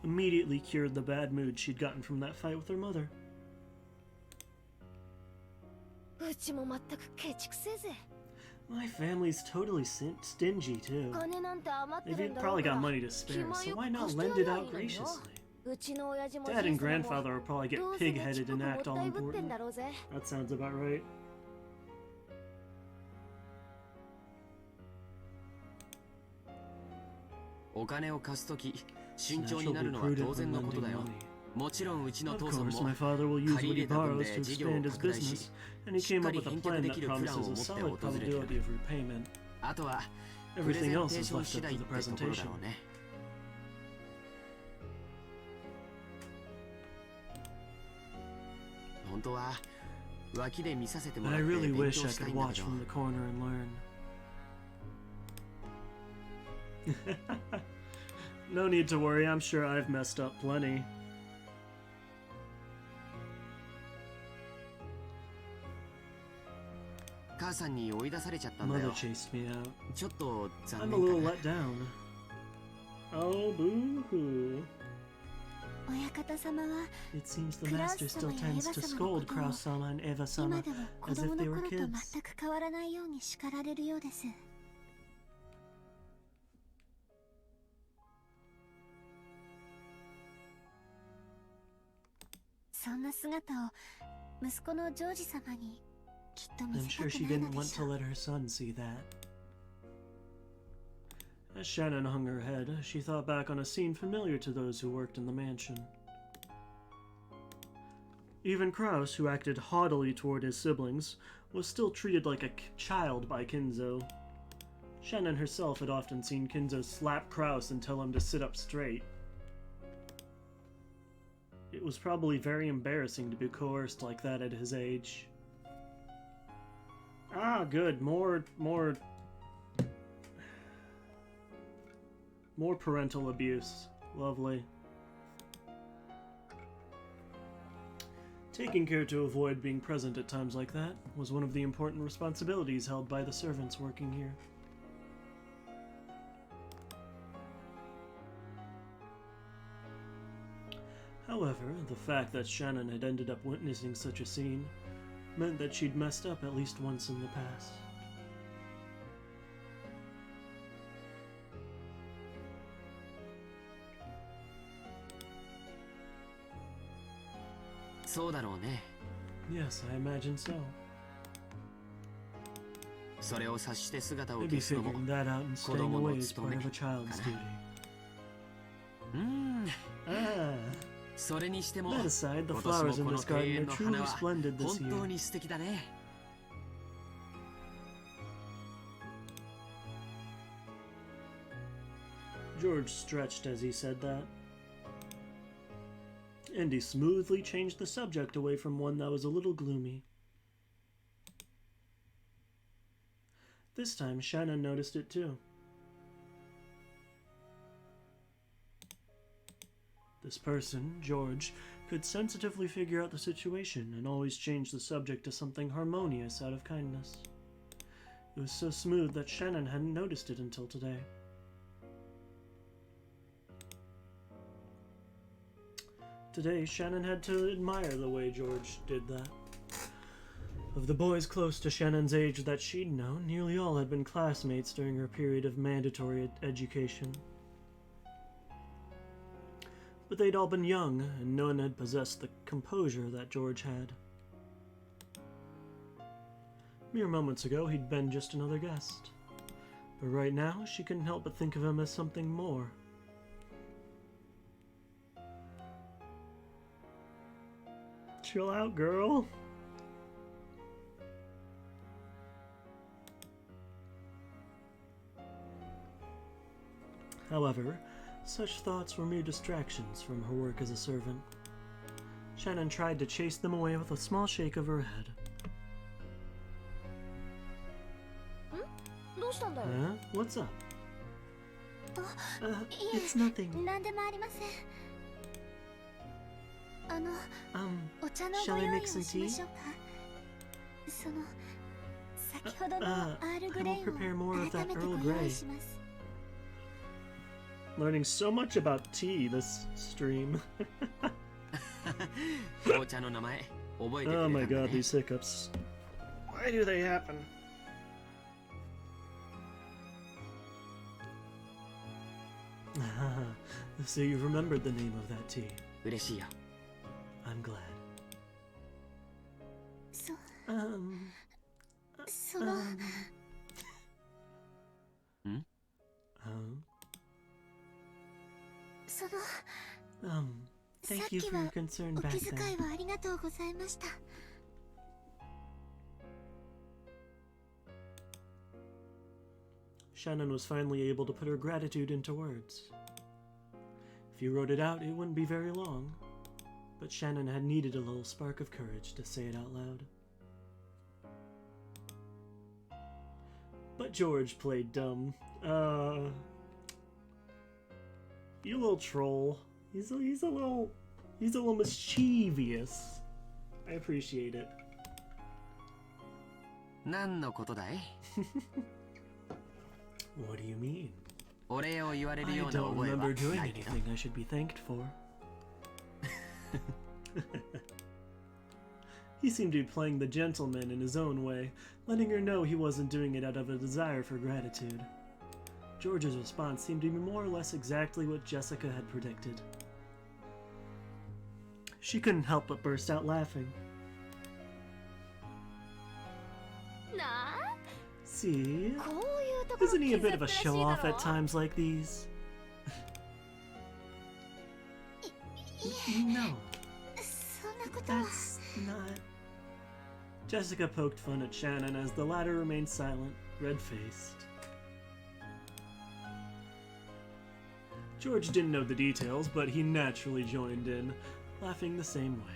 Immediately cured the bad mood she'd gotten from that fight with her mother. My family's totally stingy too. They've probably got money to spare, so why not lend it out graciously? Dad and grandfather will probably get pig-headed and act all important. That sounds about right. It's natural to be prudent when lending money. もちろんうちの Of 父さん course, も my father will use 借 what り he 入れた分 borrows で to 事業を expand his 拡大し business, and he しっ came か up り with a 返却 plan で that きるプランを promises 持 a って solid 訪れる probability of repayment. あとはプレゼ Everything ン else テー is ション left 次 up 第 to っ the てところだ presentation. ろうね。本当は脇で見させてもら I って really 勉 wish 強 I したい could んだ watch けど from the corner and learn. No need to worry, I'm sure I've messed up plenty. 母さんに追い出されちゃったんだ Mother よ。 chased me out. ちょっと残 I'm a 念 little かな。 let down. Oh, boo-hoo. 親方様は It seems the クラウ master ス still 様やエ tends ヴァ to 様の scold ことを Kraus-sama and 今 Eva-sama でも子 as 供 if の they were 頃と kids. 全く変わらないように叱られるようです。そんな姿を息子のジョージ様にきっと見 I'm せた sure く she ないの didn't で want し to ょう。 let her son see that. As Shannon hung her head, she thought back on a scene familiar to those who worked in the mansion. Even Kraus, who acted haughtily toward his siblings, was still treated like a child by Kinzo. Shannon herself had often seen Kinzo slap Kraus and tell him to sit up straight. It was probably very embarrassing to be coerced like that at his age. Ah, good. More parental abuse. Lovely. Taking care to avoid being present at times like that was one of the important responsibilities held by the servants working here. However, the fact that Shannon had ended up witnessing such a scene meant that she'd messed up at least once in the past. Yes, I imagine so. それを察して姿を Maybe 消すのも figuring that out and 子 staying 供の away is 務 part め of a child's duty. うん。 Ah, それにしても that aside, the 今 flowers 年 in もこの this 庭 garden 園 are の花 truly は splendid this 本 year. 当に素敵だね。George stretched as he said that. And he smoothly changed the subject away from one that was a little gloomy. This time, Shannon noticed it too. This person, George, could sensitively figure out the situation and always change the subject to something harmonious out of kindness. It was so smooth that Shannon hadn't noticed it until today. Today, Shannon had to admire the way George did that. Of the boys close to Shannon's age that she'd known, nearly all had been classmates during her period of mandatory education. But they'd all been young, and none had possessed the composure that George had. Mere moments ago, he'd been just another guest. But right now, she couldn't help but think of him as something more. Chill out, girl. However, such thoughts were mere distractions from her work as a servant. Shannon tried to chase them away with a small shake of her head. どうしたんだよ。 Huh? What's up? いえ It's nothing. 何でもありません。お茶の shall ご I 用意 make を some しま tea? しょうか。その先ほどのアールグ I レ will prepare イ more を of 改 that めて Earl ご用 Grey. 意します。 Learning so much about tea this stream. 紅茶の名前覚えてくれた Oh んだ my god, ね。 these hiccups. Why do they happen? So you've remembered the name of that tea. 嬉しいよ。 I'm glad. そ Um, その um, その um, さっ Thank you き for your は concern お back 気遣 then. いはありがとうございました。 Shannon was finally able to put her gratitude into words. If you wrote it out, it wouldn't be very long. But Shannon had needed a little spark of courage to say it out loud. But George played dumb. You little troll. He's a little mischievous. I appreciate it. 何のことだい？ What do you mean? お礼を言われる I ような don't 覚えは remember doing ないけど。 anything I should be thanked for. He seemed to be playing the gentleman in his own way, letting her know he wasn't doing it out of a desire for gratitude. George's response seemed to be more or less exactly what Jessica had predicted. She couldn't help but burst out laughing. なあ、 See? こういうところ Isn't he a bit of a 気づく show らしいだ off ろ at times like these? いい No, え、そんなことは。 that's not... Jessica poked fun at Shannon as the latter remained silent, red-faced. George didn't know the details, but he naturally joined in, laughing the same way.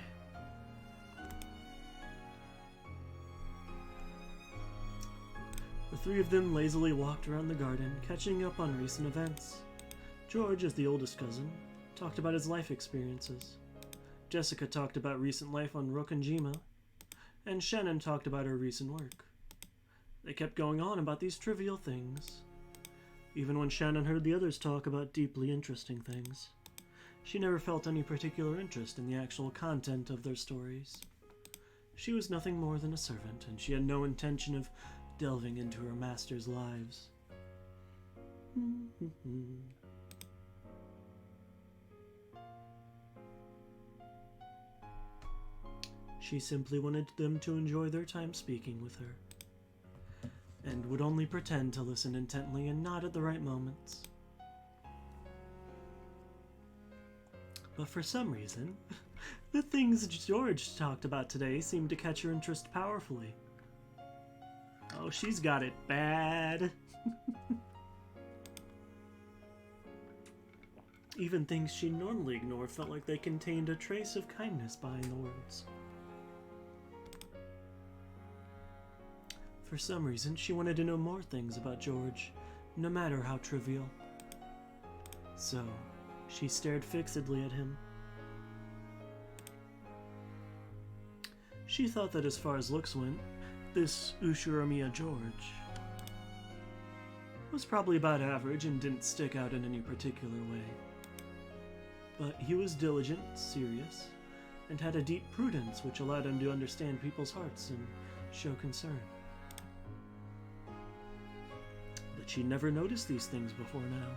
The three of them lazily walked around the garden, catching up on recent events. George, as the oldest cousin, talked about his life experiences. Jessica talked about recent life on Rokkanjima, and Shannon talked about her recent work. They kept going on about these trivial things, even when Shannon heard the others talk about deeply interesting things. She never felt any particular interest in the actual content of their stories. She was nothing more than a servant, and she had no intention of delving into her master's lives. She simply wanted them to enjoy their time speaking with her, and would only pretend to listen intently and nod at the right moments. But for some reason, the things George talked about today seemed to catch her interest powerfully. Oh, she's got it bad. Even things she normally ignored felt like they contained a trace of kindness behind the words. For some reason, she wanted to know more things about George, no matter how trivial. So, she stared fixedly at him. She thought that as far as looks went, this Ushiromiya George was probably about average and didn't stick out in any particular way. But he was diligent, serious, and had a deep prudence which allowed him to understand people's hearts and show concern. But she never noticed these things before now.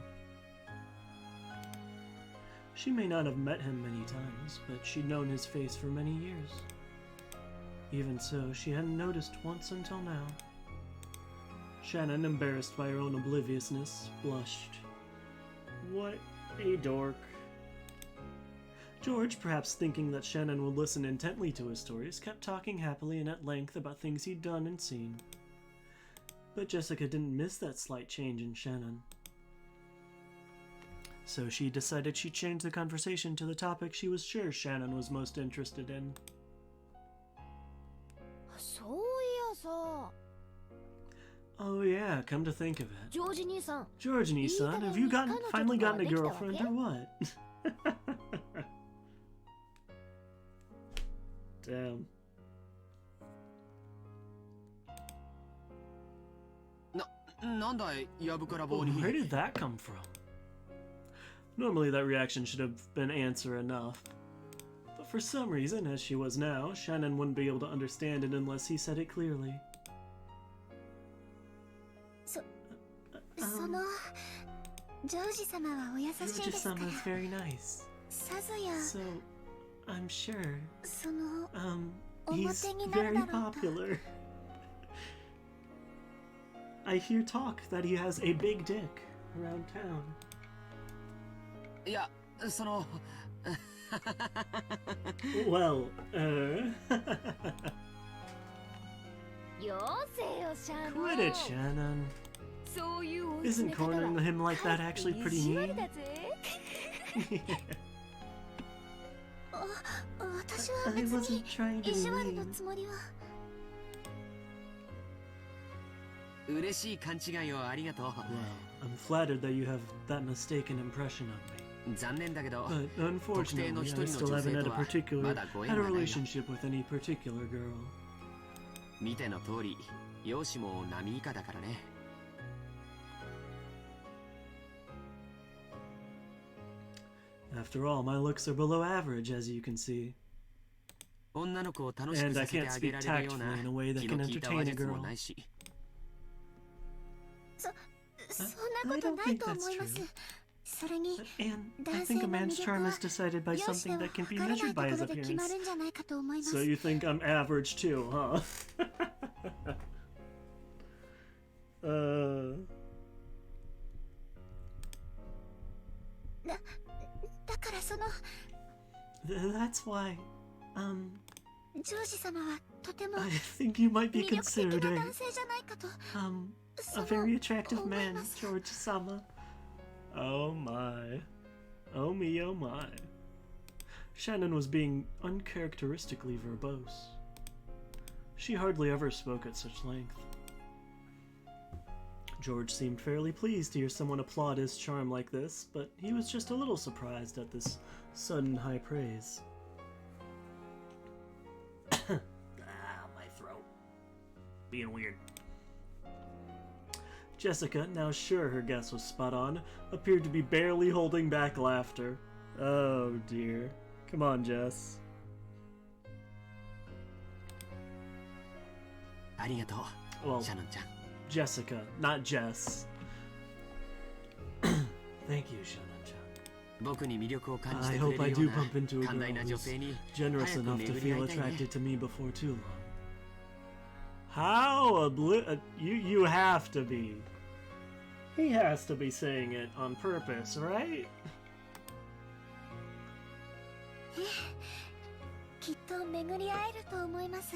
She may not have met him many times, but she'd known his face for many years. Even so, she hadn't noticed once until now. Shannon, embarrassed by her own obliviousness, blushed. What a dork. George, perhaps thinking that Shannon would listen intently to his stories, kept talking happily and at length about things he'd done and seen. But Jessica didn't miss that slight change in Shannon. So she decided she'd change the conversation to the topic she was sure Shannon was most interested in. そういやさ、 Oh yeah, come to think of it. ジョージ兄さん、 George Nissan, have you finally gotten a girlfriend or what? Damn. なんだい、やぶから棒 Oh, に。 where did that come from? Normally that reaction should have been answer enough. But for some reason, as she was now, Shannon wouldn't be able to understand it unless he said it clearly. そのジョージ様はお優しいですから。 George-sama is very nice. さぞや So, I'm sure, その he's 表になる very だろうと。 popular. I hear talk that he has a big dick around town. いや、その、Well, よせよシャノン quit it, Shannon. そういう追い Isn't 詰め方は cornering him like that かえって actually pretty 意地悪 mean? だぜ私は I 別 wasn't に trying to 意 be 地悪の mean. つもりは嬉しい勘違いをありがとう。 Well, I'm flattered that you have that mistaken impression of me. 残念だけど、 But 特定の unfortunately, 一 I 人の still 女 haven't 性 had と a は particular まだご縁 had が a ないよ。 relationship with any particular girl. 見ての通り、容姿も波以下だからね。After all, my looks are below average, as you can see. 女の子を楽しく And I させて can't あげ speak られるような tactfully in a way that 気 can の利いた話 entertain a 術も girl. ないし。そんなことないと思いますそれに And I 男 think 性 a の man's 魅力 charm は is decided by 容姿 something では that can be 測れない measured と by こ his ろで決ま appearance. るんじゃないかと思います So you think I'm average too, huh? だからその That's why, ジョージ様はとても I think you might be 魅力的 considered な a, 男性じゃないかと a very attractive man, George-sama. Oh my. Oh me, oh my. Shannon was being uncharacteristically verbose. She hardly ever spoke at such length. George seemed fairly pleased to hear someone applaud his charm like this, but he was just a little surprised at this sudden high praise. My throat. Being weird. Jessica, now sure her guess was spot on, appeared to be barely holding back laughter. Oh dear. Come on, Jess. ありがとう、 Well, シャノンちゃん。 Jessica, not Jess. Thank you, Shannon-chan. 僕に魅力を感じ I てく hope れ I るよ do うな bump into a 寛大な girl 女 who's 性に generous 早く enough to 巡り feel 会いたいね。 attracted to me before too long. How you have to be. He has to be saying it on purpose, right? きっと巡り会えると思います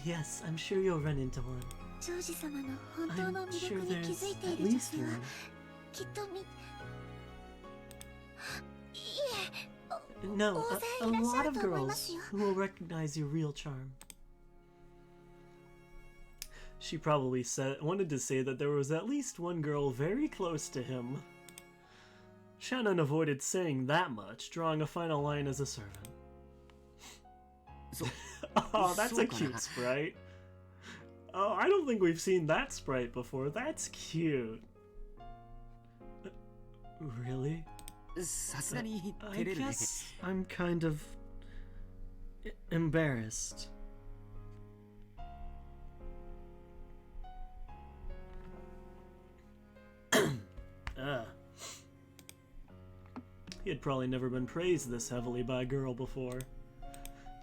Yes, I'm sure you'll run into one. ジョージ様の本当の I'm 魅 sure 力に気 there's づいてい at る女 least 性は one. きっといえ No, a lot of 大勢いらっしゃると思います girls よ who will recognize your real charm. She probably wanted to say that there was at least one girl very close to him. Shannon avoided saying that much, drawing a final line as a servant. Oh, that's a cute sprite. Oh, I don't think we've seen that sprite before. That's cute. Really? さすがに I 照れるね。 guess I'm kind of embarrassed. He had probably never been praised this heavily by a girl before.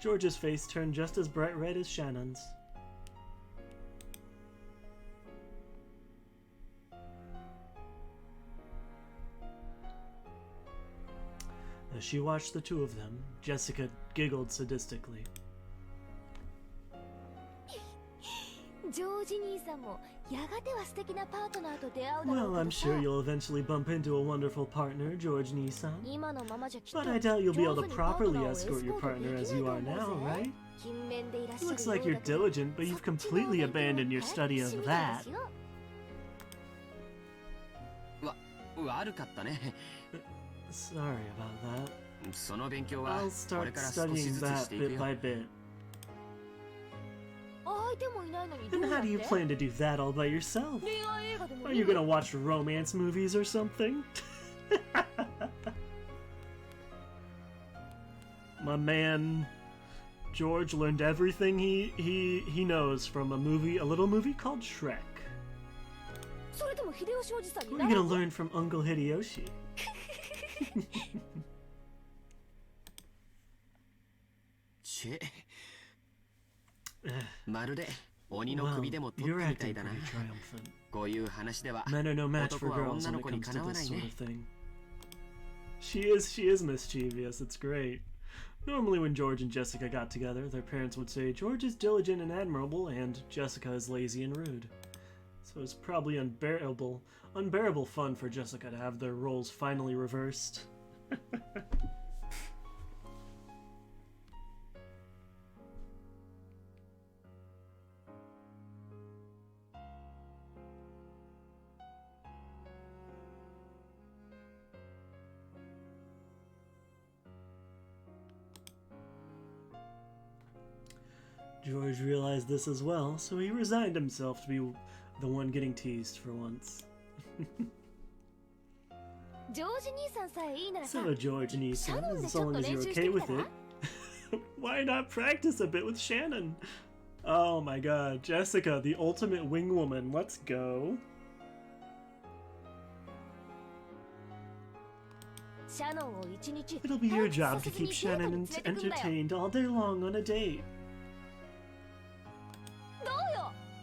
George's face turned just as bright red as Shannon's. As she watched the two of them, Jessica giggled sadistically. ジョージ兄さんもやがては素敵なパートナーと出会うだろ Well, う I'm けどさ sure you'll eventually bump into a wonderful partner, George Nissan. 今のままじゃきっと But I doubt you'll be able 上 to 手にパート properly ナーをエ escort ス your コート partner で as きない Oh, you と are 思う now, ぜ right? 勤勉でいらっ It しゃる looks like よ you're うだけど diligent, but you've そっちの completely 勉強 abandoned your は study 楽し of みなんで that. すよ悪かったね。 Sorry about that. その勉強は I'll これ start から少し studying ずつし that ていく bit よ。 by bit. 相手もいないのにどう And や how っ do you て plan to do that all by yourself? 恋愛映画でも Are 見 you る gonna watch romance movies or something? My man George learned everything he knows from a little movie called Shrek. それとも秀吉おじさんに What な are you る gonna learn from Uncle Hideyoshi? チェ。まるで鬼の Well, 首でも取っ you're たみたい acting だな。 pretty triumphant. こういう話では Men are no match for 男は girls 女 when の it 子に comes か to なわ this ない sort ね of。thing. She is mischievous. It's great. Normally when George and Jessica got together, their parents would say George is diligent and admirable and Jessica is lazy and rude. So it's probably unbearable fun for Jessica to have their roles finally reversed. George realized this as well, so he resigned himself to be the one getting teased for once. So George Nisan, as long as you're okay with it, why not practice a bit with Shannon? Oh my god, Jessica, the ultimate wing woman, let's go. It'll be your job to keep Shannon entertained all day long on a date.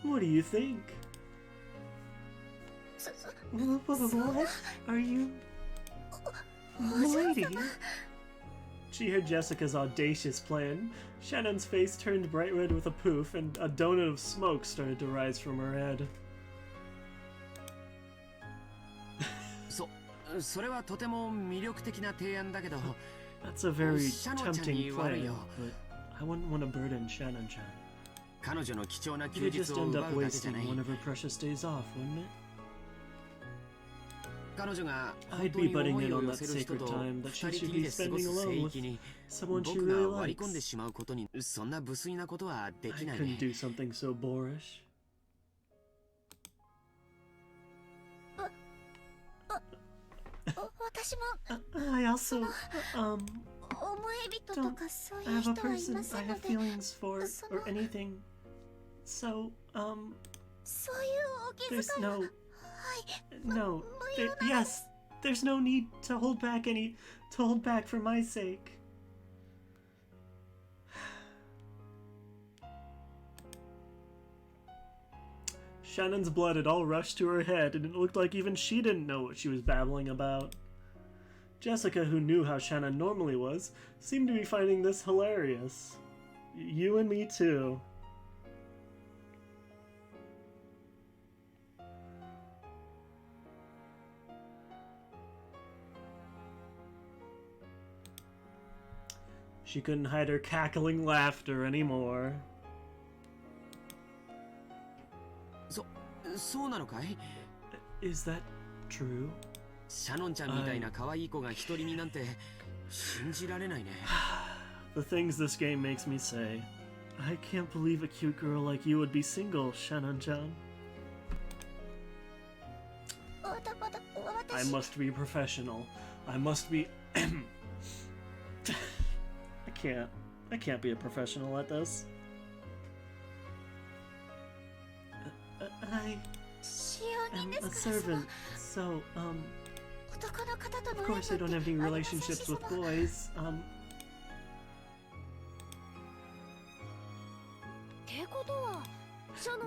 What do you think? What are you... Lady? She heard Jessica's audacious plan. Shannon's face turned bright red with a poof, and a donut of smoke started to rise from her head. それはとても魅力的な提案だけど That's a very tempting plan, but I wouldn't want to burden Shannon-chan. 彼女の貴重な You 休 could 日 just を end 奪 up うだけじゃない wasting one of her precious days off, wouldn't it? 彼女が I'd 本当 be に butting 思い in を on 寄 that せる人 sacred と time that 二 she 人 should きり be で過ご spending す alone 聖 with 域に someone she 僕が really 割り込んで likes. しまうことにそんな無粋なことはで I きない couldn't ね do something so boorish. I also, don't have a person I have feelings for or anything. So, there's yes, there's no need to hold back for my sake. Shannon's blood had all rushed to her head, and it looked like even she didn't know what she was babbling about. Jessica, who knew how Shannon normally was, seemed to be finding this hilarious. You and me too. She couldn't hide her cackling laughter anymore. そうなのかい Is that true? シャノンちゃんみたいな可愛い子が一人身なんて信じられないね The things this game makes me say. I can't believe a cute girl like you would be single, Shannon-chan. I must be professional. I must be... I can't be a professional at this. I am a servant, so, of course I don't have any relationships with boys,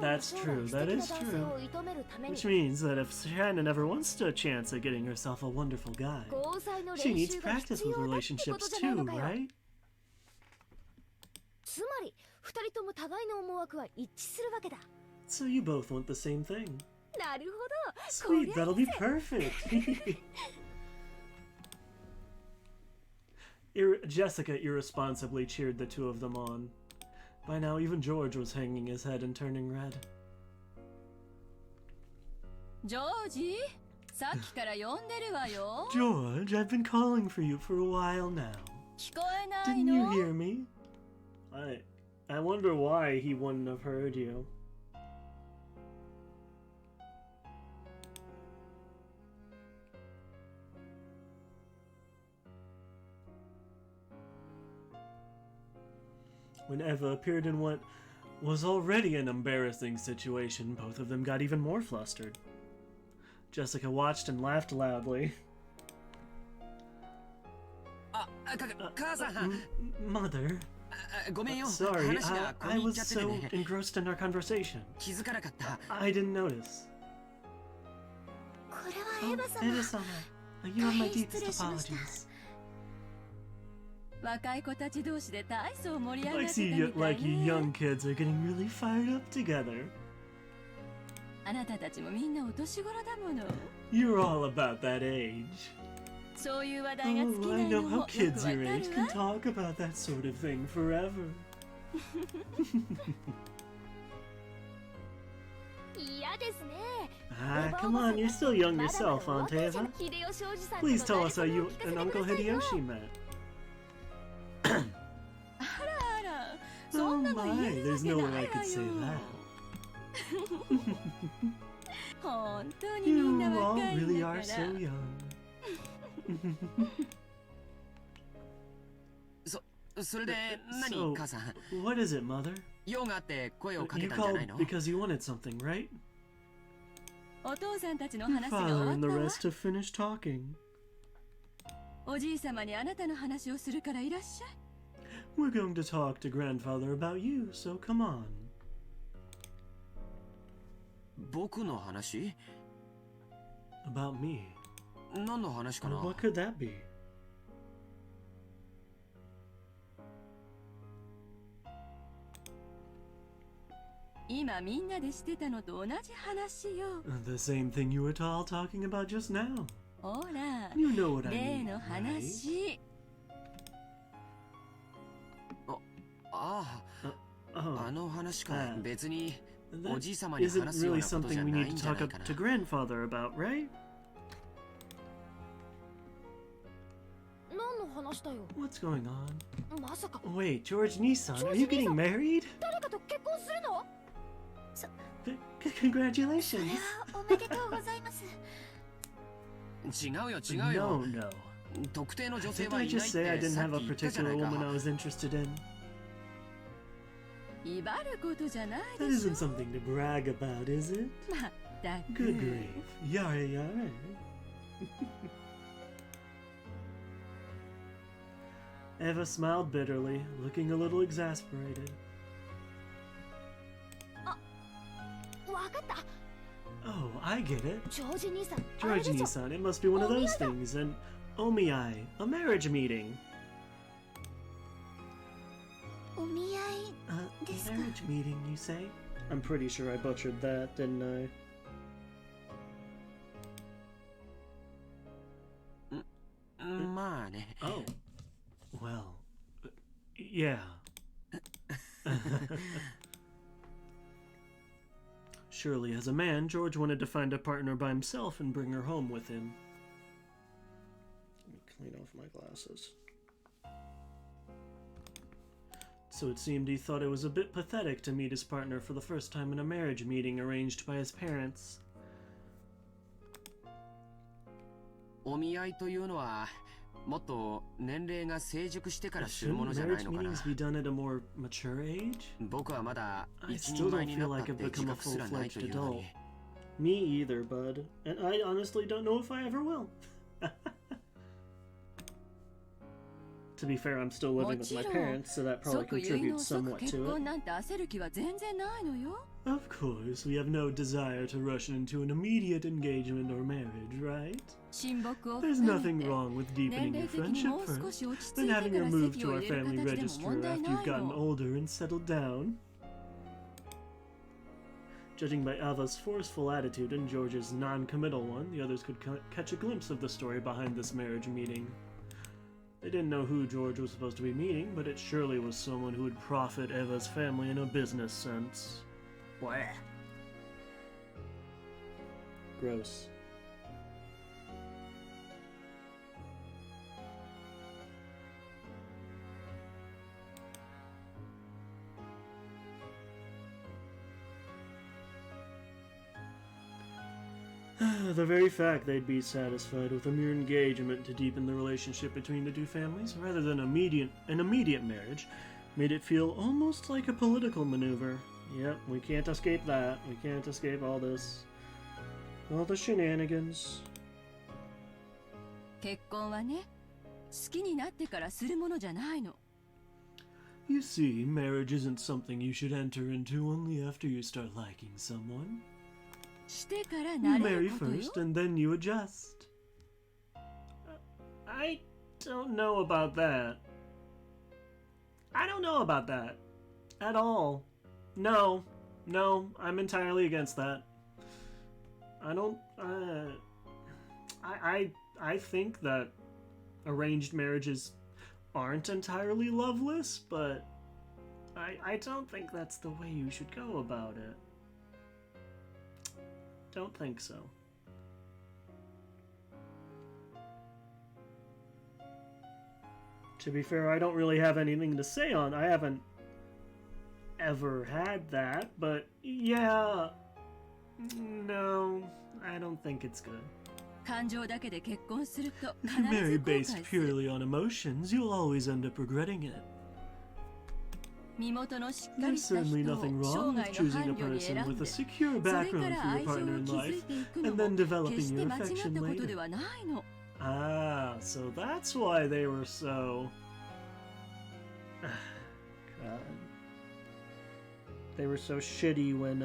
That's true, that is true. Which means that if Shannon ever wants a chance at getting herself a wonderful guy, she needs practice with relationships too, right? つまり二人とも互いの思惑は一致するわけだ So you both want the same thing. なるほど Sweet, that'll be perfect. Jessica irresponsibly cheered the two of them on. By now, even George was hanging his head and turning red. ジョージさっきから呼んでるわよ George, I've been calling for you for a while now. 聞こえない Didn't you の hear me? I wonder why he wouldn't have heard you. When Eva appeared in what was already an embarrassing situation, both of them got even more flustered. Jessica watched and laughed loudly. Mother. Sorry, I was so engrossed in our conversation. I didn't notice. これはエヴァ様 Eva-sama, You have my 大変失 deepest 礼しました apologies. 若い子たち同士で大層盛り上が Like ってた see, み you, たい like you ね young kids are getting really fired up together. あなたたちもみんなお年頃だもの You're all about that age. そういう話題が尽き Oh, な I いの know も how よく kids わ your か age る can わ talk about that sort of thing forever. 嫌ですね Ah, come on, you're still young yourself, Aunt Eva. Please tell us how you and Uncle Hideyoshi met. あらあら Oh そんなの言 my, えるわ there's け no な way I いわ could say よ that. 本当にみ You んな all 若いん really だか are ら so young. それで何 So, 母さん what is it, Mother? 用があって声をかけ You たんじゃない called の because you wanted something, right? お父さんたちの Your 話が終 father わっ and た the わ rest have finished talking. おじいさまにあなたの話をするからいらっしゃい We're going to talk to Grandfather about you, so come on. 僕の話 About me. 何の話か Well, な what could that be? 今みんなでしてたのと同じ話よ The same thing you were all talking about just now. ほら You know what I 例 mean, の right? 話あ Oh, あの話か Ah. 別に that おじいさまに isn't 話すよう really なことじゃ something we ない need ん to じゃ talk ない up かな to Grandfather about, right? 何の話だよ What's going on? まさか Wait, George Nissan, are George you getting Nissan. married? 誰かと結婚するの Congratulations. おめでとうございます違うよ違うよ No, no. 特定の女性 Did は I いない just っ say I て didn't さっ have き a 言ったじゃな particular い woman I か was interested in? 威張ることじゃない That でしょ isn't something to brag about, is it? まったく Good grief. Yare yare. Eva smiled bitterly, looking a little exasperated. わかった Oh, I get it. ジョージ兄さんあれ George でしょ Nissan, it must be one of those things. An omiyai, a marriage meeting. お見合い A marriage meeting, you say? I'm pretty sure I butchered that, didn't I? まあね Oh. Well, yeah. Surely, as a man, George wanted to find a partner by himself and bring her home with him. Let me clean off my glasses. So it seemed he thought it was a bit pathetic to meet his partner for the first time in a marriage meeting arranged by his parents. お見合いというのはもっと年齢が成熟してからするもの Shouldn't じゃない marriage のかな meetings be done at a more mature age? 僕はまだ I 一 still 人前 don't にな feel った like っ I've て自 become a 覚すらないと full-fledged いうの adult. に Me either, bud. And I honestly don't know if I ever will. To be fair, I'm still living with my parents, so that probably 即結納 contributes 即 somewhat 結 to 婚 it. なんて焦る気は全然ないのよ Of course, we have no desire to rush into an immediate engagement or marriage, right? 親睦を There's 深め nothing て wrong with 年 deepening 齢 your 的に friendship もう少 first, し落ち着 then いて having か her ら move 籍 to を our 入れる family 形でも register 問題 after な you've い gotten の older and settled down. Judging by Ava's forceful attitude and George's non-committal one, the others could catch a glimpse of the story behind this marriage meeting. They didn't know who George was supposed to be meeting, but it surely was someone who would profit Eva's family in a business sense. Blah. Gross. The very fact they'd be satisfied with a mere engagement to deepen the relationship between the two families, rather than an immediate marriage, made it feel almost like a political maneuver. Yep, we can't escape that. We can't escape all this. All the shenanigans. 結婚はね好きになってからするものじゃないの You see, marriage isn't something you should enter into only after you start liking someone. してから You なれ marry ることよ first and then you adjust. I don't know about that. I don't know about that at all. No, I'm entirely against that. I don't. I think that arranged marriages aren't entirely loveless, but I don't think that's the way you should go about it. Don't think so. To be fair, I don't really have anything to say on. I haven't ever had that, but yeah. No, I don't think it's good. 感情だけで結婚すると If you 必ず marry 後 based 悔する purely on emotions, you'll always end up regretting it. 身元のしっかり There's した人 certainly を nothing 生 wrong 涯 with の choosing 伴 a 侶に person 選ん with で a secure それか background ら for 愛 your 情 partner を in 築い life, ていく and の then も developing 決して your 間違っ affection たことで later. はないの Ah, so that's why they were so... God. They were so shitty when,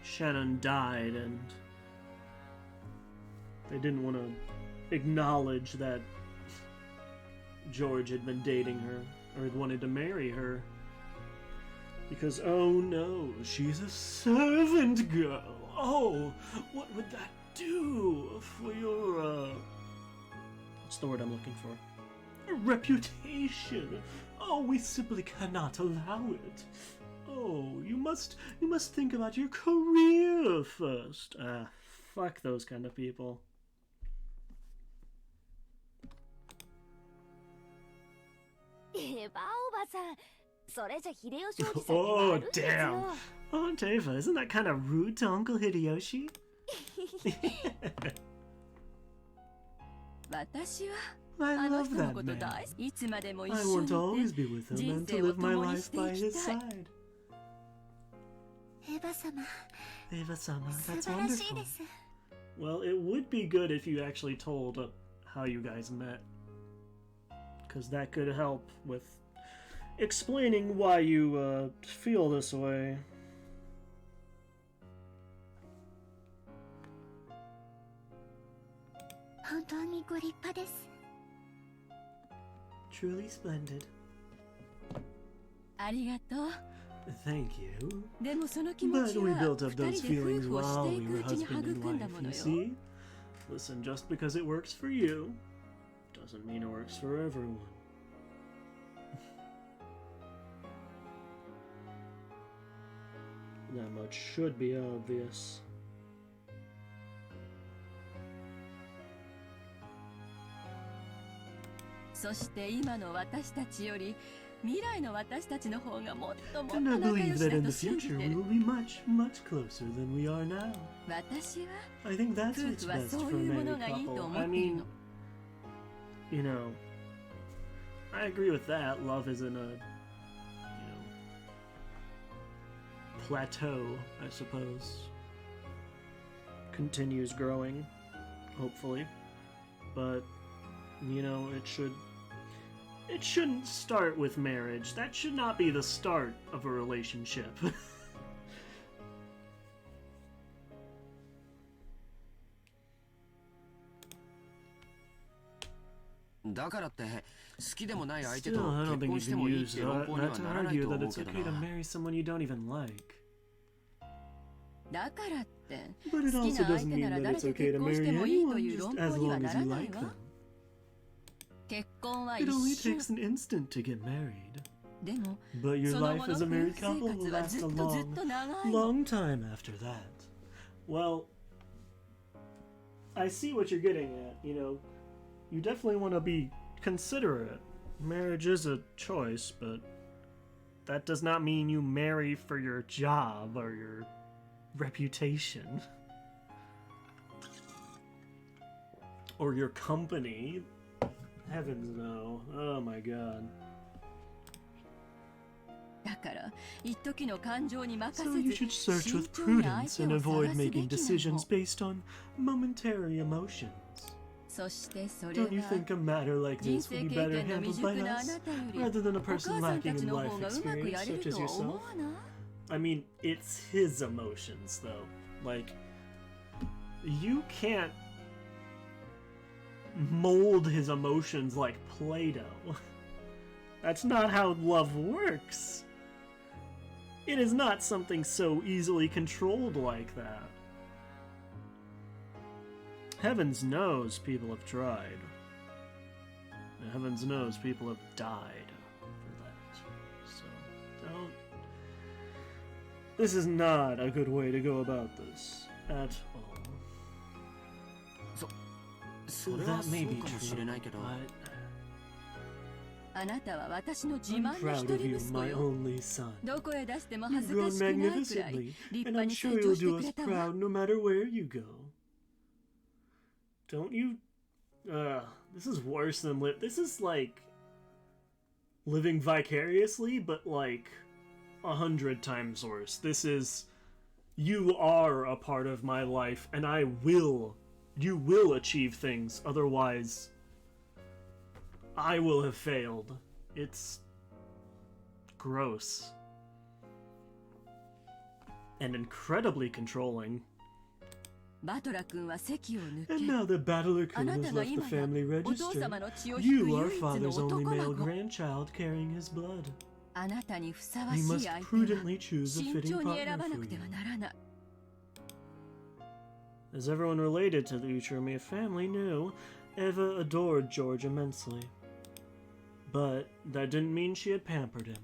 Shannon died, and they didn't want to acknowledge that George had been dating her, or had wanted to marry her. Because, oh no, she's a servant girl. Oh, what would that do for your, what's the word I'm looking for? Reputation. Oh, we simply cannot allow it. Oh, you must think about your career first. Ah, fuck those kind of people. エヴァおばさん、それじゃ秀吉おじさんに Oh, 悪いですよ。 damn. Aunt Ava, isn't that kind of rude to Uncle Hideyoshi? 私は I あの love 人の that こと man. 大好きいつまでも一 I 緒 want to に always いて be with him 人 and 生 to を live my 共に life して by い his きたい side. エヴァ様、 Ava-sama, 素 that's 晴らしい wonderful. です。 Well, it would be good if you actually told how you guys met. Because that could help with explaining why you feel this way. 本当にご立派です。 Truly splendid. ありがとう Thank you. でもその気持 But ち we は built up 二 those 人で夫 feelings 婦をし while てい we く were うちに husband 育 and んだ wife, もの you よ see? Listen, just because it works for you doesn't mean it works for everyone. That much should be obvious. そして今の私たちより未来の私たちの方がもっともっと And I 仲良 believe し that だ in と the 信じ future て we る will be much, much closer than we are now. 私は I think that's 夫 what's 婦は best そう for a いうも married のがいいと couple. 思 I っている mean, の you know, I agree with that. Love is in a, plateau, I suppose. Continues growing, hopefully. But, it shouldn't start with marriage. That should not be the start of a relationship. だからって好きでもない相手 Still, と I don't 結 think 婚 you して can もいいっ use て論 that, 法には that to ならない argue と that 思う it's けど okay to な。 marry someone you don't even like. だからって But it 好き also な相 doesn't 手 mean なら that 誰 it's と okay 結 to 婚して marry もいいと anyone いう just 論 as 法には long な as ら you ない like わ them. 結婚は It 一 only 瞬 takes an instant to get married. でも But your その life 後の as a 夫 married 婦生 couple 活 will はず last っ a とずっ long, と長いの long time after that. Well, I see what you're getting at, You definitely want to be considerate. Marriage is a choice, but that does not mean you marry for your job or your reputation. Or your company. Heavens no. Oh my god. だから一時の感情に任 So せ you ず should search 慎 with 重に相 prudence 手 and を avoid 探すべ making きな decisions の based on momentary emotions. そしてそれ Don't you は think a matter like 人 this 生 would be 経 better 験の handled 未 by 熟なあ us なたより rather than a お母 person さん lacking た in ちの life 方がうまくや experience れる such と as は思 yourself? わない I mean, it's his emotions though. Like, You can't mold his emotions like Play-Doh. That's not how love works. It is not something so easily controlled like that. Heavens knows people have tried. Heavens knows people have died for that. So, don't... This is not a good way to go about this at all. それは That そ may う be かもし true, れないけど but あなたは私の自 I'm 慢の proud 一 of 人 you, 息子 my よ。 only son. どこへ出しても You've 恥ずか grown しくないくらい magnificently, 立 and 派 I'm に sure 成長 you'll して do く us れたわ。 proud no matter where you go. Don't you... this is worse than this is like living vicariously, but like 100 times worse. This is... You are a part of my life, and you will achieve things, otherwise I will have failed. It's gross. And incredibly controlling. バトラ君は席を抜 And け、 now that Battler あ Kun な has たが left the 今や family お父 register, 様の血を引く you are 唯一の father's only 男 male の子。 grandchild carrying his blood. あなたにふさわ We しい must 相手は prudently choose a 慎 fitting 重に選 partner ばな for くては you. ならない。 As everyone related to the Uchurumia family knew, Eva adored George immensely. But that didn't mean she had pampered him.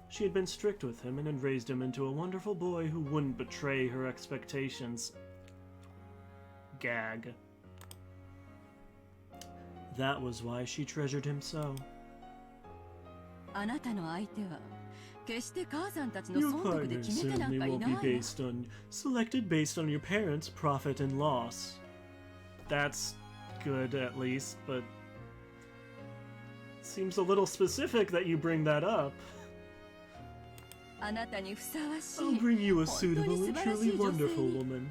She had been strict with him and had raised him into a wonderful boy who wouldn't betray her expectations. Gag. That was why she treasured him so. あなたの相手は決して母さんたちの Your 損得で partner 決めてなん certainly かい won't な be いわ。 selected based on your parents' profit and loss. That's good, at least, but seems a little specific that you bring that up. あなたにふさわし I'll い。 bring you a 本当に suitable 素 and 晴らし truly い女性 wonderful に woman.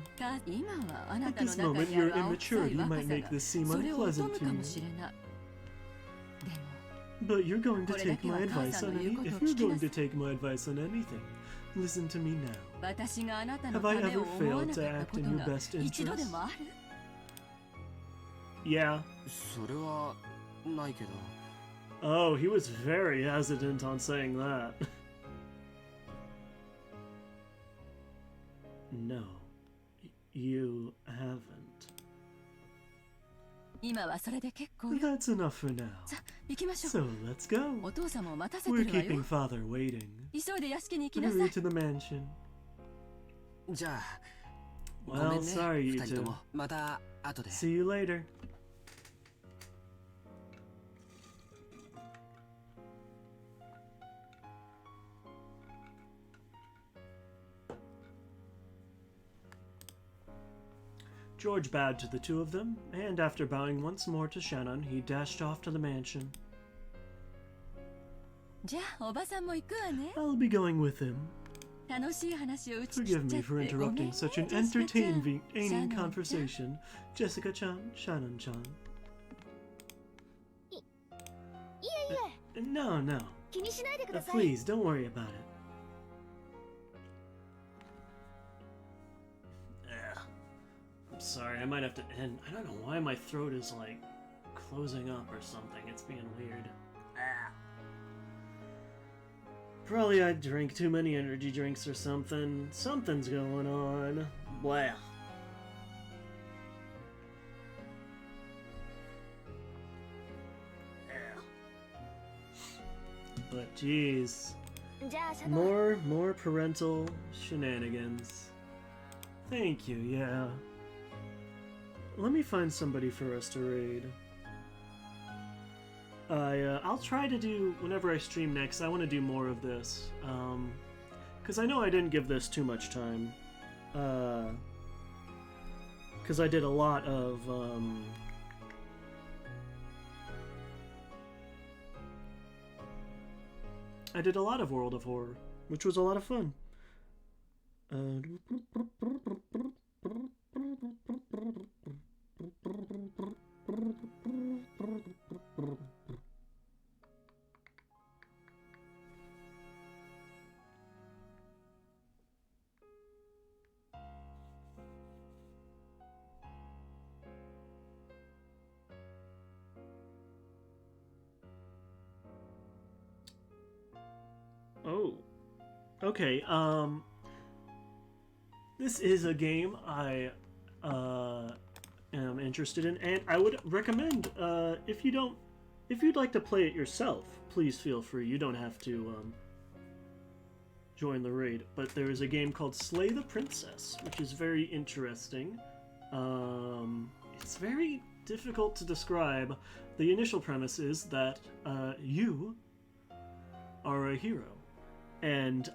今はあな At たの this 中 moment, にあ your る青臭い immaturity 若 might さ make が this seem それを疎む unpleasant か to も you. しれない。でも But you're going to これだ take けは my 母 advice さん on の言う any. ことを If 聞 you're きな going さ to い。 take my advice on anything, listen to me now. 私があなたの Have た I めを ever 思わ failed な to かった act こ in と your が best 一度で interests? もある？ Yeah. それはないけど Oh, he was very hesitant on saying that. No, you haven't. 今はそれで結構よ。 That's enough for now. さあ行きましょ So う。 let's go. お父様を待たせて We're るわ keeping よ。 father waiting. 急いで屋敷に行きなさ Hurry い。 to the mansion. じゃあご Well, めんね sorry, you 二人と two. もまた後で See you later. George bowed to the two of them, and after bowing once more to Shannon, he dashed off to the mansion. じゃあおばさんも行くわね。 I'll be going with him. 楽しい話を打ち切 Forgive っちゃ me っ for てごめん interrupting ね。 such an ジェシカちゃん。 entertaining シャノンちゃん。 conversation. Jessica-chan, Shannon-chan. いえい No, no. え、気にしないでください。 Please, don't worry about it. I'm sorry, I might have to end. I don't know why my throat is like closing up or something. It's being weird. Probably I drank too many energy drinks or something. Something's going on. Blah. But geez. じゃあシャノン、 More parental shenanigans. Thank you, yeah. Let me find somebody for us to raid. I'll try to do, whenever I stream next, I want to do more of this. Because I know I didn't give this too much time. Because I did a lot of, I did a lot of World of Horror, which was a lot of fun. Okay, this is a game I am interested in, and I would recommend if you'd like to play it yourself, please feel free. You don't have to join the raid, but there is a game called Slay the Princess, which is very interesting. It's very difficult to describe. The initial premise is that you are a hero, and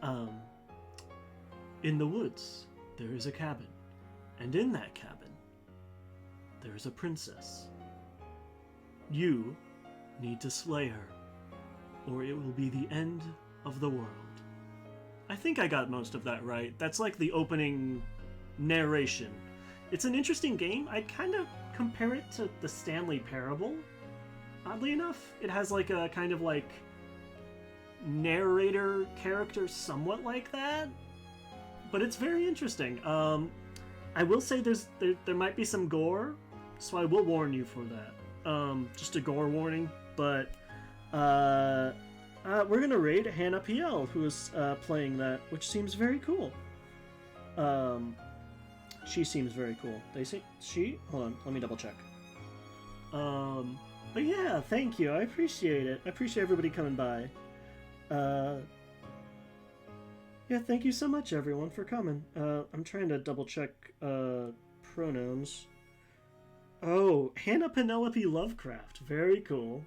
in the woods there is a cabin, and in that cabin there is a princess. You need to slay her, or it will be the end of the world. I think I got most of that right. That's like the opening narration. It's an interesting game. I'd kind of compare it to the Stanley Parable. Oddly enough, it has like a kind of like narrator character somewhat like that, but it's very interesting. I will say there might be some gore, so I will warn you for that. Just a gore warning, but we're gonna raid Hannah PL, who is playing that, which seems very cool. She seems very cool. Hold on, let me double check. But yeah, thank you. I appreciate it. I appreciate everybody coming by. Yeah, thank you so much, everyone, for coming. I'm trying to double check pronouns. Oh, Hannah Penelope Lovecraft. Very cool.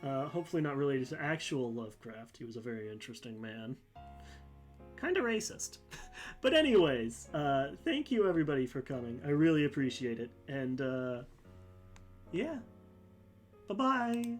Hopefully not related to actual Lovecraft. He was a very interesting man. Kind of racist. But anyways, thank you everybody for coming. I really appreciate it. And, yeah. Bye-bye!